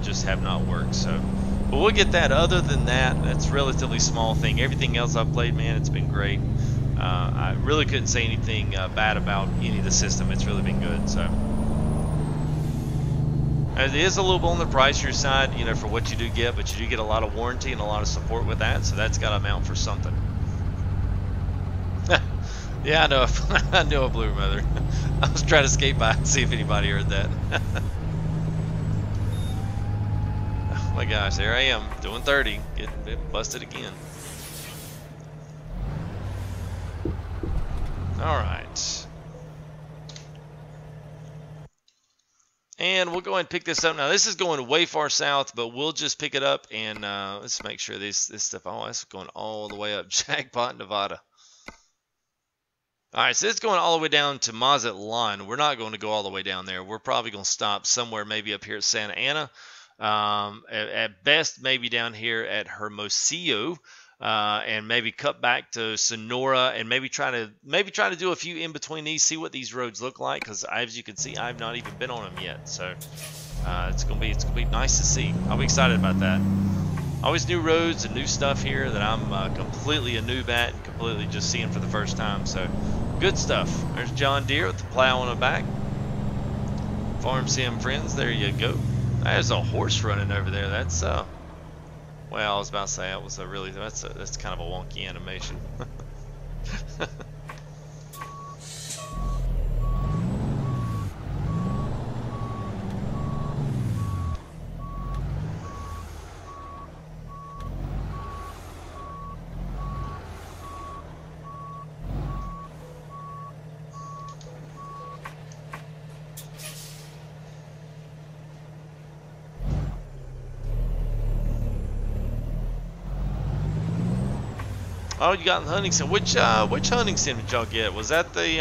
just have not worked. So, but we'll get that. Other than that, that's a relatively small thing. Everything else I've played, man, it's been great. I really couldn't say anything bad about any of the system. It's really been good. So it is a little bit on the pricier side, you know, for what you do get, but you do get a lot of warranty and a lot of support with that, so that's got to amount for something. Yeah, I know. I knew a blue mother. I was trying to skate by and see if anybody heard that. my gosh, there I am doing 30, getting busted again. All right. And we'll go ahead and pick this up. Now, this is going way far south, but we'll just pick it up and let's make sure this stuff, oh, that's going all the way up. Jackpot, Nevada. All right, so it's going all the way down to Mazatlan. We're not going to go all the way down there. We're probably going to stop somewhere maybe up here at Santa Ana. At best, maybe down here at Hermosillo. And maybe cut back to Sonora and maybe try to do a few in between these, see what these roads look like, because as you can see, I've not even been on them yet. So it's gonna be nice to see. I'll be excited about that. Always new roads and new stuff here that I'm completely a noob at and completely just seeing for the first time. So good stuff. There's John Deere with the plow on the back. Farm Sim friends, there you go. There's a horse running over there. That's well, I was about to say that was that's kind of a wonky animation. Oh, you got the hunting sim. Which hunting sim did y'all get? Was that the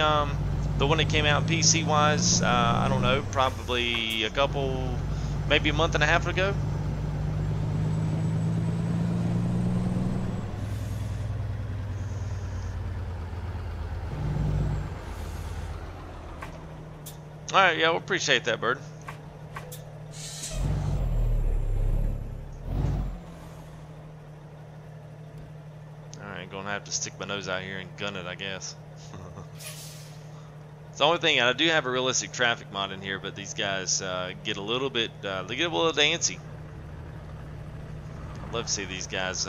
one that came out PC wise? I don't know, probably maybe a month and a half ago. All right, yeah, we'll appreciate that, Bird. Gonna have to stick my nose out here and gun it, I guess. It's the only thing. I do have a realistic traffic mod in here, but these guys get a little bit, they get a little dancy. I'd love to see these guys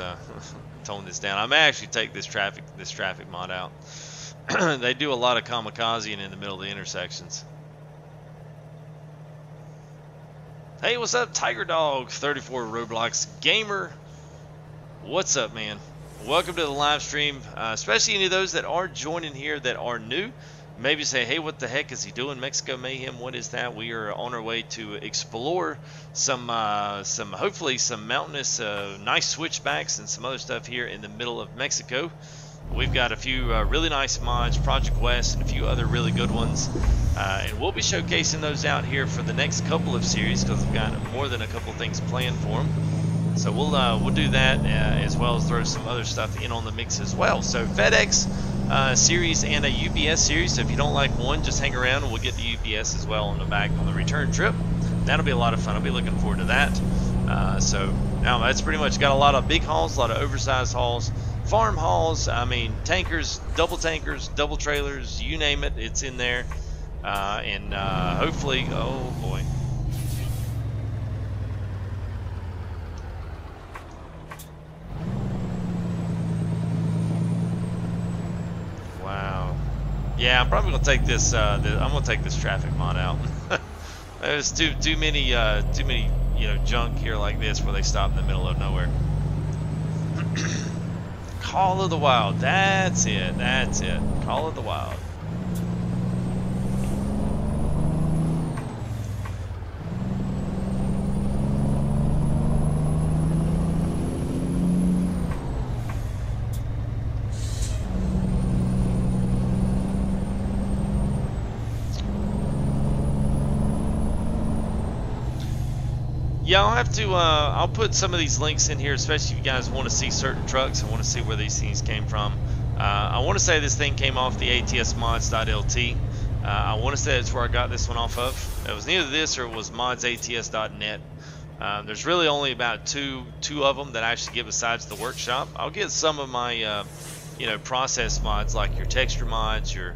tone this down. I may actually take this traffic mod out. They do a lot of kamikazing in the middle of the intersections. Hey, what's up, Tiger Dog 34 Roblox Gamer? What's up, man? Welcome to the live stream, especially any of those that are joining here that are new. Maybe say, hey, what the heck is he doing? Mexico Mayhem, what is that? We are on our way to explore some hopefully some mountainous, nice switchbacks and some other stuff here in the middle of Mexico. We've got a few really nice mods, Project West, and a few other really good ones. And we'll be showcasing those out here for the next couple of series because we've got more than a couple things planned for them. So we'll do that as well as throw some other stuff in on the mix as well. So FedEx series and a UPS series. So if you don't like one, just hang around and we'll get the UPS as well on the back on the return trip. That'll be a lot of fun. I'll be looking forward to that. So now that's pretty much got a lot of big hauls, a lot of oversized hauls, farm hauls. I mean tankers, double trailers, you name it, it's in there. And hopefully, oh boy. Yeah, I'm probably gonna take this. I'm gonna take this traffic mod out. There's too many junk here like this where they stop in the middle of nowhere. Call of the Wild. That's it. That's it. Call of the Wild. Yeah, I'll have to, I'll put some of these links in here, especially if you guys want to see certain trucks and want to see where these things came from. I want to say this thing came off the atsmods.lt. I want to say that's where I got this one off of. It was neither this or it was modsats.net. There's really only about two of them that I actually get besides the workshop. I'll get some of my, process mods like your texture mods, your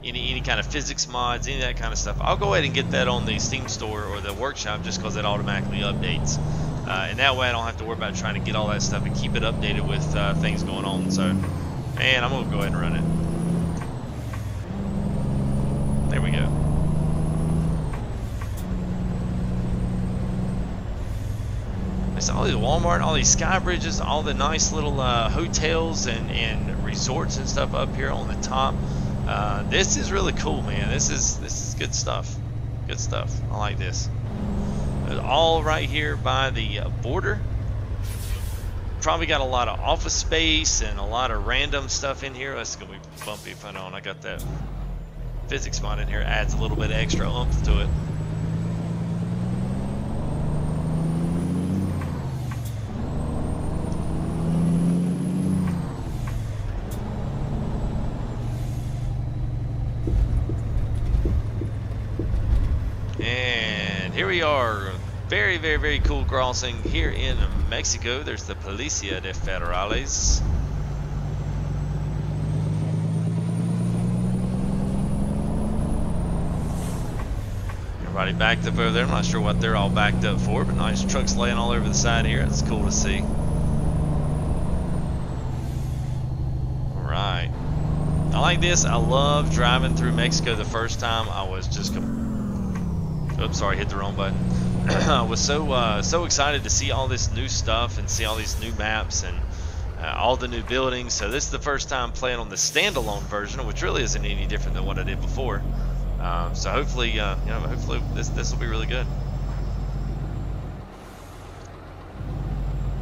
any kind of physics mods, any of that kind of stuff. I'll go ahead and get that on the Steam store or the workshop just because it automatically updates. And that way I don't have to worry about trying to get all that stuff and keep it updated with things going on. So, man, I'm going to go ahead and run it. There we go. It's all these Walmart, all these sky bridges, all the nice little hotels and resorts and stuff up here on the top. This is really cool, man. This is good stuff. Good stuff. I like this. It's all right here by the border. Probably got a lot of office space and a lot of random stuff in here. That's gonna be bumpy if I don't. I got that physics mod in here. Adds a little bit of extra oomph to it. And here we are. Very, very, very cool crossing here in Mexico. There's the Policía de Federales. Everybody backed up over there. I'm not sure what they're all backed up for, but nice trucks laying all over the side here. That's cool to see. All right. I like this. I love driving through Mexico. The first time I was just... Oops, sorry, hit the wrong button. I was so excited to see all this new stuff and see all these new maps and all the new buildings. So this is the first time playing on the standalone version, which really isn't any different than what I did before. So hopefully, hopefully this will be really good.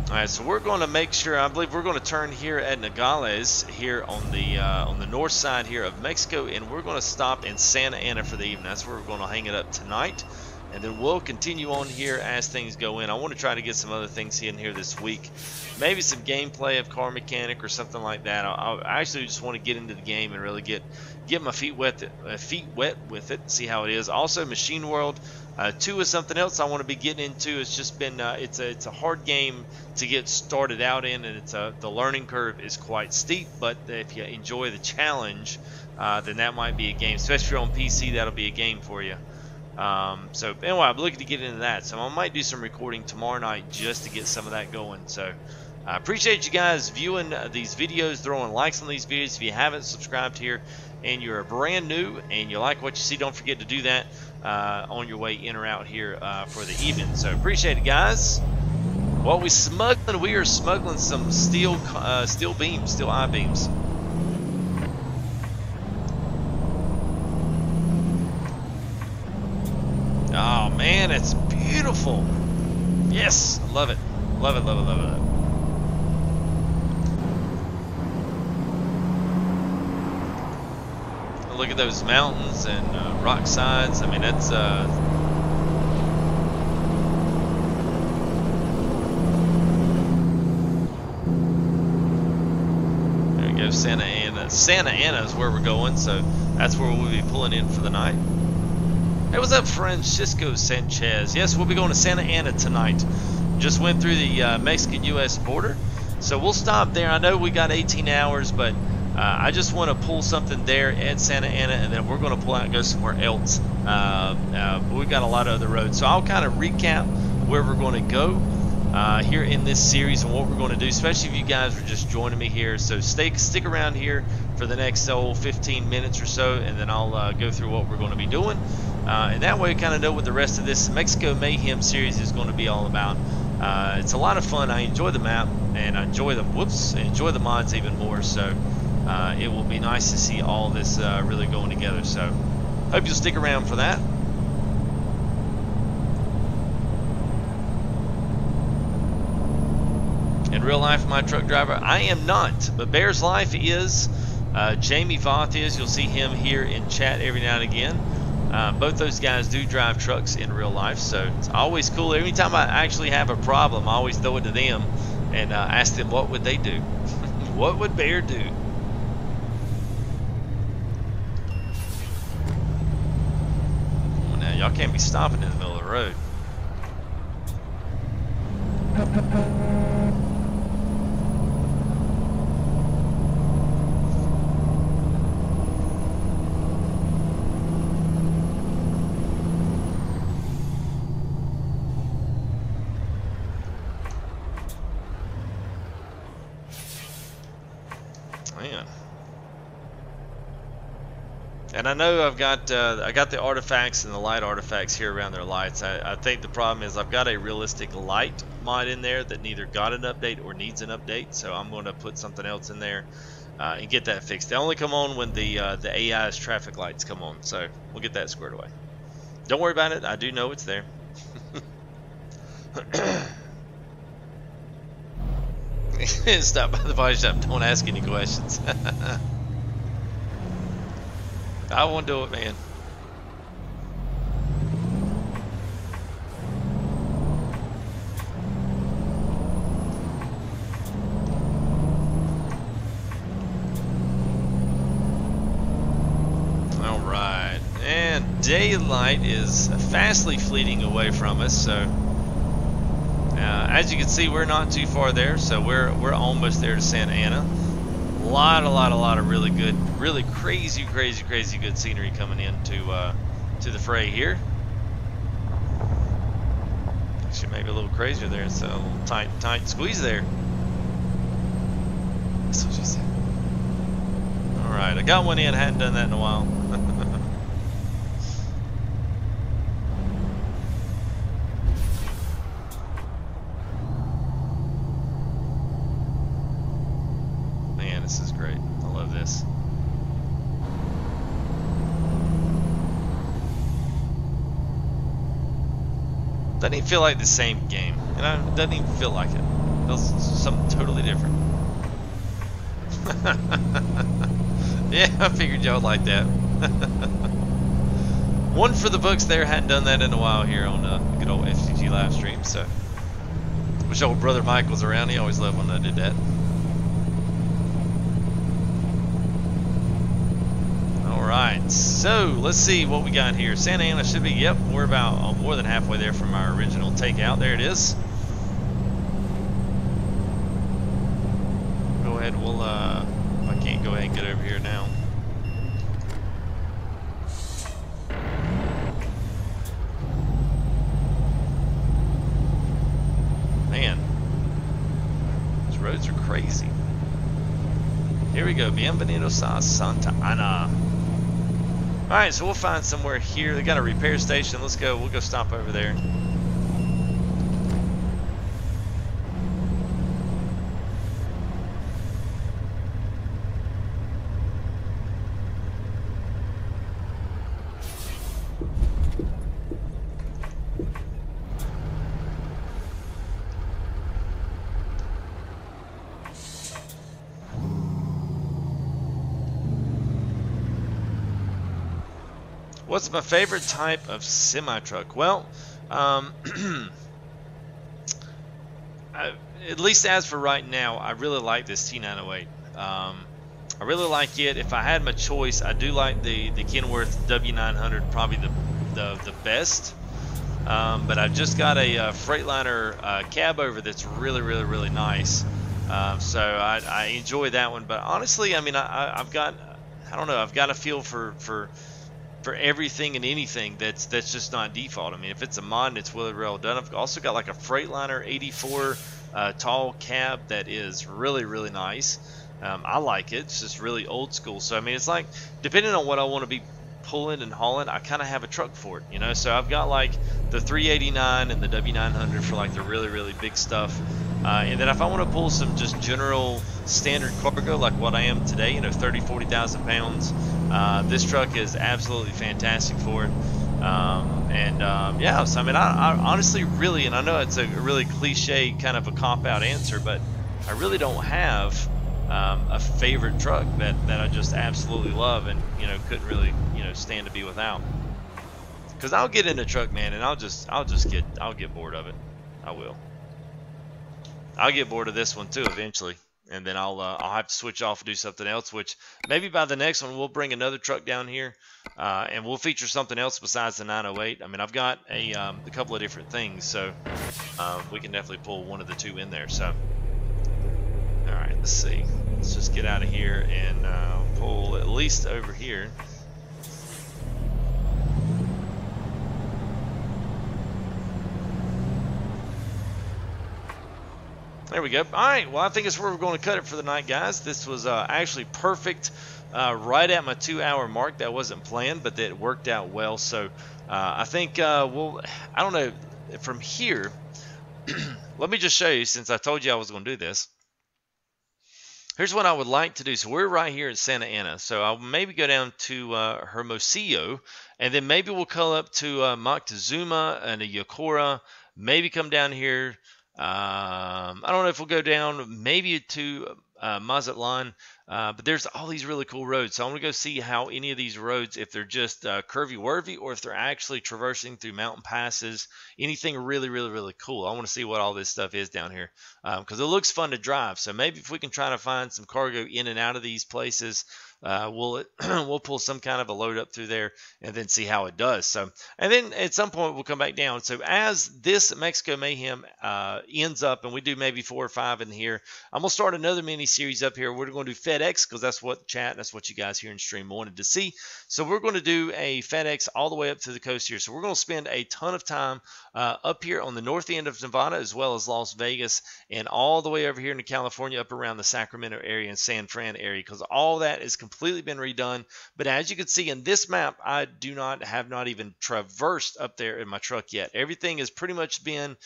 All right, so we're going to make sure. I believe we're going to turn here at Nogales here on the north side here of Mexico, and we're going to stop in Santa Ana for the evening. That's where we're going to hang it up tonight. And then we'll continue on here as things go in. I want to try to get some other things in here this week. Maybe some gameplay of Car Mechanic or something like that. I actually just want to get into the game and really get my feet wet with it, see how it is. Also, Machine World 2 is something else I want to be getting into. It's just been it's a hard game to get started out in, and the learning curve is quite steep. But if you enjoy the challenge, then that might be a game. Especially if you're on PC, that'll be a game for you. So anyway, I'm looking to get into that. So I might do some recording tomorrow night just to get some of that going. So I appreciate you guys viewing these videos, throwing likes on these videos. If you haven't subscribed here and you're brand new and you like what you see, don't forget to do that on your way in or out here for the evening. So appreciate it, guys. What we smuggling? We are smuggling some steel beams, steel I-beams. Oh man, it's beautiful. Yes, I love it. Love it, love it, love it. Look at those mountains and rock sides. I mean, that's there we go, Santa Ana. Santa Ana is where we're going, so that's where we'll be pulling in for the night. Hey, what's up, Francisco Sanchez? Yes, we'll be going to Santa Ana tonight. Just went through the Mexican-U.S. border, so we'll stop there. I know we got 18 hours, but I just want to pull something there at Santa Ana, and then we're going to pull out and go somewhere else. We've got a lot of other roads, so I'll kind of recap where we're going to go here in this series and what we're going to do, especially if you guys are just joining me here. So stick around here for the next 15 minutes or so, and then I'll go through what we're going to be doing. And that way you kind of know what the rest of this Mexico Mayhem series is going to be all about. It's a lot of fun. I enjoy the map, and I enjoy the mods even more. So it will be nice to see all this really going together. So hope you'll stick around for that. In real life, my truck driver, I am not, but Bear's Life is. Jamie Voth is. You'll see him here in chat every now and again. Both those guys do drive trucks in real life, so it's always cool. Every time I actually have a problem, I always throw it to them and ask them what would they do. What would Bear do? Well, now y'all can't be stopping in the middle of the road. Man. And I know I got the artifacts and the light artifacts here around their lights. I think the problem is I've got a realistic light mod in there that neither got an update or needs an update. So I'm going to put something else in there and get that fixed. They only come on when the AI's traffic lights come on. So we'll get that squared away. Don't worry about it. I do know it's there. Stop by the body shop. Don't ask any questions. I won't do it, man. All right, and daylight is fastly fleeting away from us. So, as you can see, we're not too far there. So we're almost there to Santa Ana. A lot of really good, really crazy good scenery coming into to the fray here. Actually, maybe a little crazier there. It's a little tight squeeze there. That's what she said. All right, I got one in. Hadn't done that in a while. This is great. I love this. Doesn't even feel like the same game. You know, it doesn't even feel like it. It feels something totally different. Yeah, I figured y'all like that. One for the books there. Hadn't done that in a while here on good old FTG live stream. So, wish old brother Mike was around. He always loved when I did that. Alright, so let's see what we got here. Santa Ana should be, yep, we're about more than halfway there from our original takeout. There it is. Go ahead, we'll, if I can't go ahead and get over here now. Man, these roads are crazy. Here we go, Bienvenidos a Santa Ana. Alright, so we'll find somewhere here. They got a repair station. Let's go. We'll go stop over there. What's my favorite type of semi-truck? Well, at least as for right now, I really like this T908. I really like it. If I had my choice, I do like the Kenworth W900 probably the best. But I've just got a Freightliner cab over that's really nice. So I enjoy that one. But honestly, I mean, I've got a feel for everything and anything that's just not default. I mean, if it's a mod, it's really well done. I've also got like a Freightliner 84 tall cab that is really nice. I like it. It's just really old school. So I mean, it's like depending on what I want to be pulling and hauling, I kind of have a truck for it, you know. So I've got like the 389 and the W900 for like the really big stuff. And then if I want to pull some just general standard cargo like what I am today, you know, 30-40,000 pounds, this truck is absolutely fantastic for it. Yeah, so I mean, I honestly really, and I know it's a really cliche kind of a cop-out answer, but I really don't have a favorite truck that I just absolutely love and, you know, couldn't really, you know, stand to be without. Because I'll get in a truck, man, and I'll get bored of it. I will. I'll get bored of this one too eventually, and then I'll have to switch off and do something else. Which maybe by the next one we'll bring another truck down here, and we'll feature something else besides the 908. I mean, I've got a couple of different things, so we can definitely pull one of the two in there. So, all right, let's see. Let's just get out of here and pull at least over here. There we go. All right, well, I think it's where we're going to cut it for the night, guys. This was actually perfect, right at my 2-hour mark. That wasn't planned, but that worked out well. So I think I don't know, from here, let me just show you, since I told you I was going to do this. Here's what I would like to do. So we're right here at Santa Ana. So I'll maybe go down to Hermosillo, and then maybe we'll come up to Moctezuma and Yocora, maybe come down here. I don't know if we'll go down maybe to Mazatlan, but there's all these really cool roads. So I want to go see how any of these roads, if they're just curvy-wurvy or if they're actually traversing through mountain passes, anything really, really, really cool. I want to see what all this stuff is down here because it looks fun to drive. So maybe if we can try to find some cargo in and out of these places, we'll pull some kind of a load up through there and then see how it does. So, and then at some point we'll come back down. So as this Mexico Mayhem ends up, and we do maybe 4 or 5 in here, I'm gonna start another mini series up here. We're going to do FedEx because that's what that's what you guys here in stream wanted to see. So we're going to do a FedEx all the way up to the coast here. So we're going to spend a ton of time up here on the north end of Nevada, as well as Las Vegas, and all the way over here into California, up around the Sacramento area and San Fran area, because all that is completely been redone. But as you can see in this map, I have not even traversed up there in my truck yet. Everything has pretty much been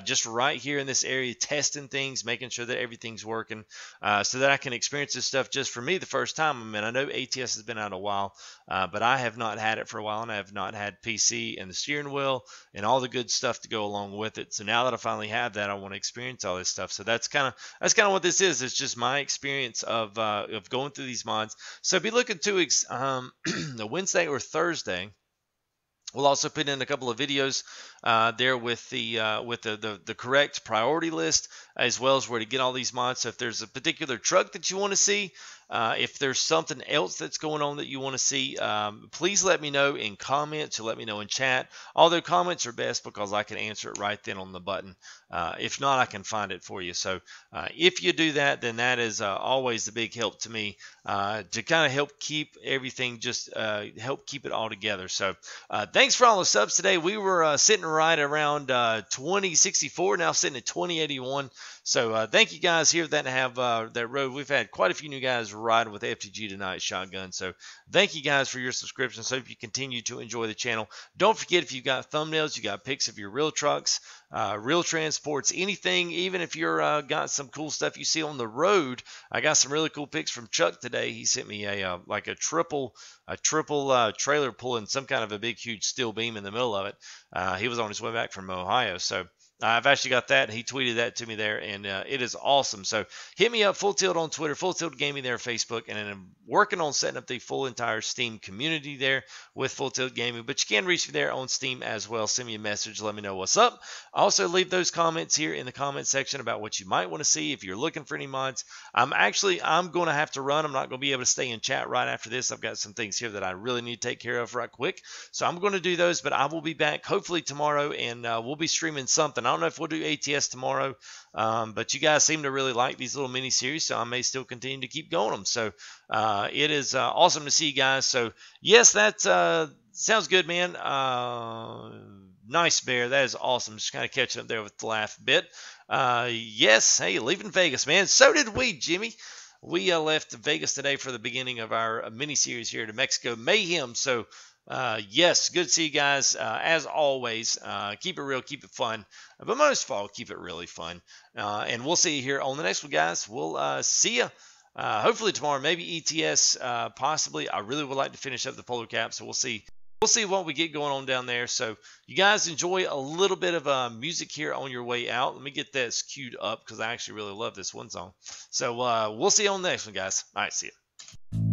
just right here in this area, testing things, making sure that everything's working, so that I can experience this stuff just for me the first time. I mean, I know ATS has been out a while, but I have not had it for a while, and I have not had PC and the steering wheel and all the good stuff to go along with it. So now that I finally have that, I want to experience all this stuff. So that's kind of what this is. It's just my experience of going through these mods. So be looking to the Wednesday or Thursday. We'll also put in a couple of videos there with the correct priority list, as well as where to get all these mods. So if there's a particular truck that you want to see, if there's something else that's going on that you want to see, please let me know in comments or let me know in chat. Although comments are best because I can answer it right then on the button. If not, I can find it for you. So if you do that, then that is always the big help to me to kind of help keep everything, just help keep it all together. So thanks for all the subs today. We were sitting right around 2064, now sitting at 2081. So thank you guys here that have that road. We've had quite a few new guys riding with FTG tonight shotgun. So thank you guys for your subscription. So if you continue to enjoy the channel, don't forget, if you got thumbnails, you got pics of your real trucks, real transports, anything, even if you're got some cool stuff you see on the road. I got some really cool pics from Chuck today. He sent me a like a triple trailer pulling some kind of a big huge steel beam in the middle of it. He was on his way back from Ohio. So I've actually got that. He tweeted that to me there, and it is awesome. So hit me up, Full Tilt on Twitter, Full Tilt Gaming there on Facebook, and then I'm working on setting up the full entire Steam community there with Full Tilt Gaming. But you can reach me there on Steam as well. Send me a message, let me know what's up. Also, leave those comments here in the comment section about what you might want to see if you're looking for any mods. I'm going to have to run. I'm not going to be able to stay in chat right after this. I've got some things here that I really need to take care of right quick. So I'm going to do those, but I will be back hopefully tomorrow, and we'll be streaming something. I don't know if we'll do ATS tomorrow, but you guys seem to really like these little mini series, so I may still continue to keep going them. So it is awesome to see you guys. So yes, that sounds good, man. Nice, Bear. That is awesome. Just kind of catching up there with the laugh a bit. Yes, hey, leaving Vegas, man. So did we, Jimmy. We left Vegas today for the beginning of our mini series here to Mexico Mayhem. So yes, good to see you guys. As always, keep it real, keep it fun, but most of all, keep it really fun. And we'll see you here on the next one, guys. We'll see you hopefully tomorrow, maybe ETS, possibly. I really would like to finish up the polar cap, so we'll see. We'll see what we get going on down there. So you guys enjoy a little bit of music here on your way out. Let me get this queued up because I actually really love this one song. So we'll see you on the next one, guys. All right, see you.